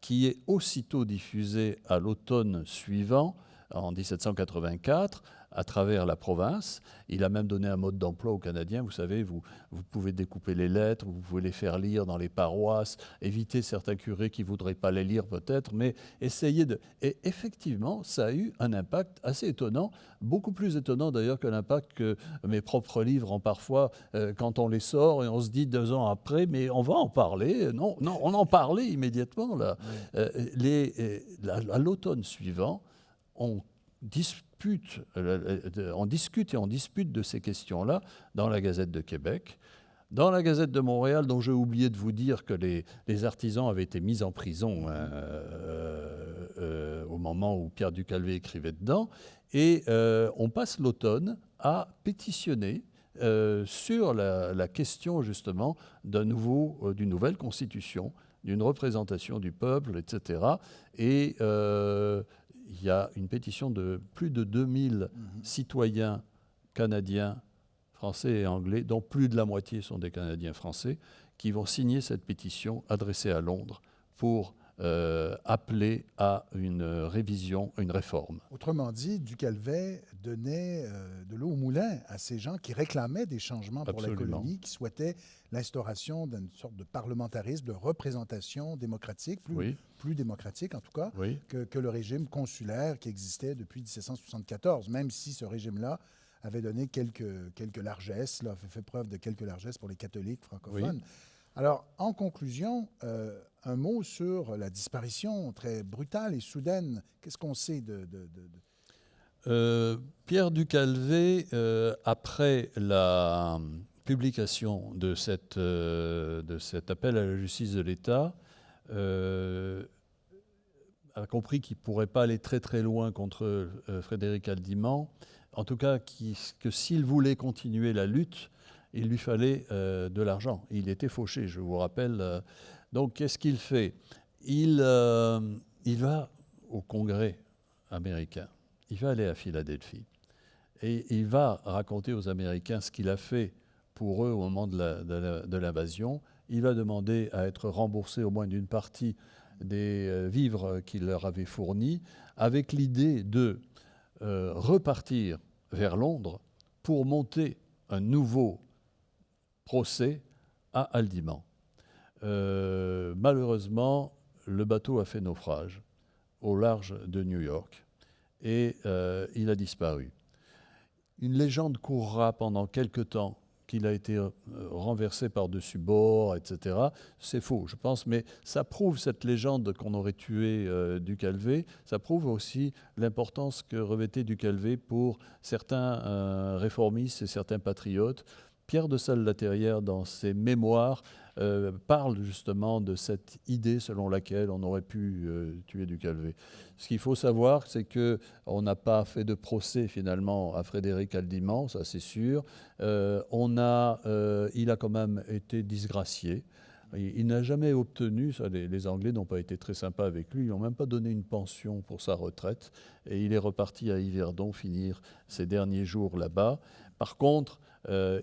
qui est aussitôt diffusé à l'automne suivant, en 1784, à travers la province. Il a même donné un mode d'emploi aux Canadiens. Vous savez, vous pouvez découper les lettres, vous pouvez les faire lire dans les paroisses, éviter certains curés qui ne voudraient pas les lire peut-être, mais essayez de... Et effectivement, ça a eu un impact assez étonnant, beaucoup plus étonnant d'ailleurs que l'impact que mes propres livres ont parfois quand on les sort et on se dit 2 ans après, mais on va en parler. Non, on en parlait immédiatement. Là. À l'automne suivant, on discute et on dispute de ces questions-là dans la Gazette de Québec. Dans la Gazette de Montréal, dont j'ai oublié de vous dire que les artisans avaient été mis en prison au moment où Pierre Ducalvé écrivait dedans. Et on passe l'automne à pétitionner sur la question justement d'une nouvelle constitution, d'une représentation du peuple, etc. Et il y a une pétition de plus de 2000 citoyens canadiens, français et anglais, dont plus de la moitié sont des Canadiens français, qui vont signer cette pétition adressée à Londres pour appeler à une révision, une réforme. Autrement dit, Ducalvet donnait de l'eau au moulin à ces gens qui réclamaient des changements pour Absolument. la colonie, qui souhaitaient l'instauration d'une sorte de parlementarisme, de représentation démocratique, plus démocratique en tout cas, que le régime consulaire qui existait depuis 1774, même si ce régime-là avait donné quelques largesses, avait fait preuve de quelques largesses pour les catholiques francophones. Oui. Alors, en conclusion, un mot sur la disparition très brutale et soudaine. Qu'est-ce qu'on sait Pierre Ducalvé, après la publication de cet appel à la justice de l'État, a compris qu'il ne pourrait pas aller très très loin contre Frédéric Haldimand. En tout cas, que s'il voulait continuer la lutte, il lui fallait de l'argent. Il était fauché, je vous rappelle. Donc, qu'est-ce qu'il fait ? Il va au Congrès américain. Il va aller à Philadelphie. Et il va raconter aux Américains ce qu'il a fait pour eux au moment de l'invasion. Il va demander à être remboursé au moins d'une partie des vivres qu'il leur avait fournis, avec l'idée de repartir vers Londres pour monter un nouveau procès à Haldimand. Malheureusement, le bateau a fait naufrage au large de New York et il a disparu. Une légende courra pendant quelque temps qu'il a été renversé par-dessus bord, etc. C'est faux, je pense, mais ça prouve cette légende qu'on aurait tué Ducalvé. Ça prouve aussi l'importance que revêtait Ducalvé pour certains réformistes et certains patriotes. Pierre de Salles-Laterrière, dans ses mémoires, parle justement de cette idée selon laquelle on aurait pu tuer Ducalvé. Ce qu'il faut savoir, c'est qu'on n'a pas fait de procès finalement à Frédéric Haldimand, ça c'est sûr. Il a quand même été disgracié Il n'a jamais obtenu, ça, les Anglais n'ont pas été très sympas avec lui, ils n'ont même pas donné une pension pour sa retraite, et il est reparti à Yverdon finir ses derniers jours là-bas. Par contre,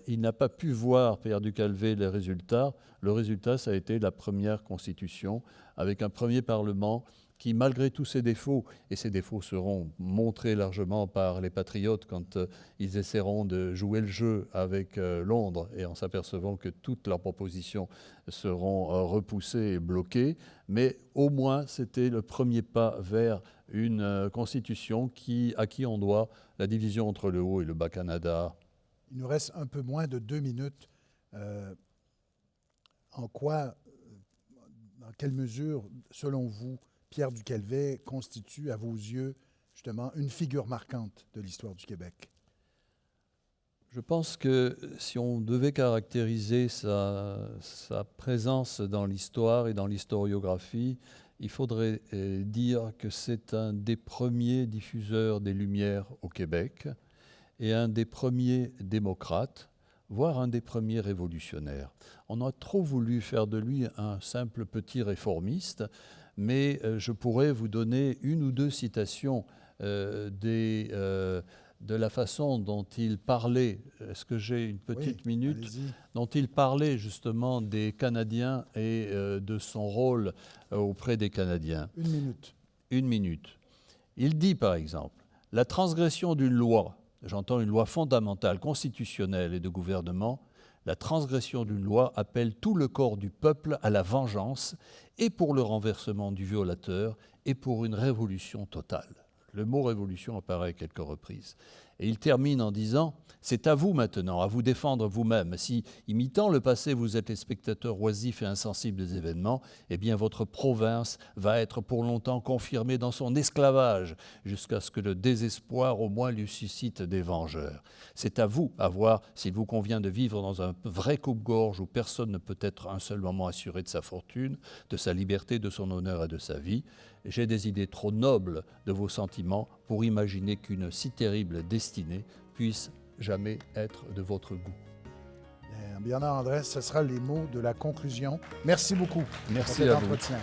il n'a pas pu voir, Pierre du Calvet, les résultats. Le résultat, ça a été la première constitution, avec un premier Parlement qui, malgré tous ses défauts, et ces défauts seront montrés largement par les patriotes quand ils essaieront de jouer le jeu avec Londres, et en s'apercevant que toutes leurs propositions seront repoussées et bloquées, mais au moins c'était le premier pas vers une constitution à qui on doit la division entre le Haut et le Bas Canada. Il nous reste un peu moins de 2 minutes. Dans quelle mesure, selon vous, Pierre du Calvet constitue, à vos yeux, justement, une figure marquante de l'histoire du Québec? Je pense que si on devait caractériser sa présence dans l'histoire et dans l'historiographie, il faudrait dire que c'est un des premiers diffuseurs des Lumières au Québec et un des premiers démocrates, voire un des premiers révolutionnaires. On a trop voulu faire de lui un simple petit réformiste, mais je pourrais vous donner une ou deux citations de la façon dont il parlait. Est-ce que j'ai une petite minute? Allez-y. Dont il parlait justement des Canadiens et de son rôle auprès des Canadiens. 1 minute. 1 minute. Il dit par exemple, « La transgression d'une loi, j'entends une loi fondamentale, constitutionnelle et de gouvernement, la transgression d'une loi appelle tout le corps du peuple à la vengeance et pour le renversement du violateur et pour une révolution totale. » Le mot « révolution » apparaît à quelques reprises. Et il termine en disant « C'est à vous maintenant, à vous défendre vous-même. Si, imitant le passé, vous êtes les spectateurs oisifs et insensibles des événements, eh bien votre province va être pour longtemps confirmée dans son esclavage, jusqu'à ce que le désespoir au moins lui suscite des vengeurs. C'est à vous à voir s'il vous convient de vivre dans un vrai coupe-gorge où personne ne peut être un seul moment assuré de sa fortune, de sa liberté, de son honneur et de sa vie. J'ai des idées trop nobles de vos sentiments pour imaginer qu'une si terrible destinée puisse jamais être de votre goût. » Bernard Andrès, ce sera les mots de la conclusion. Merci beaucoup Merci pour cet à vous. entretien.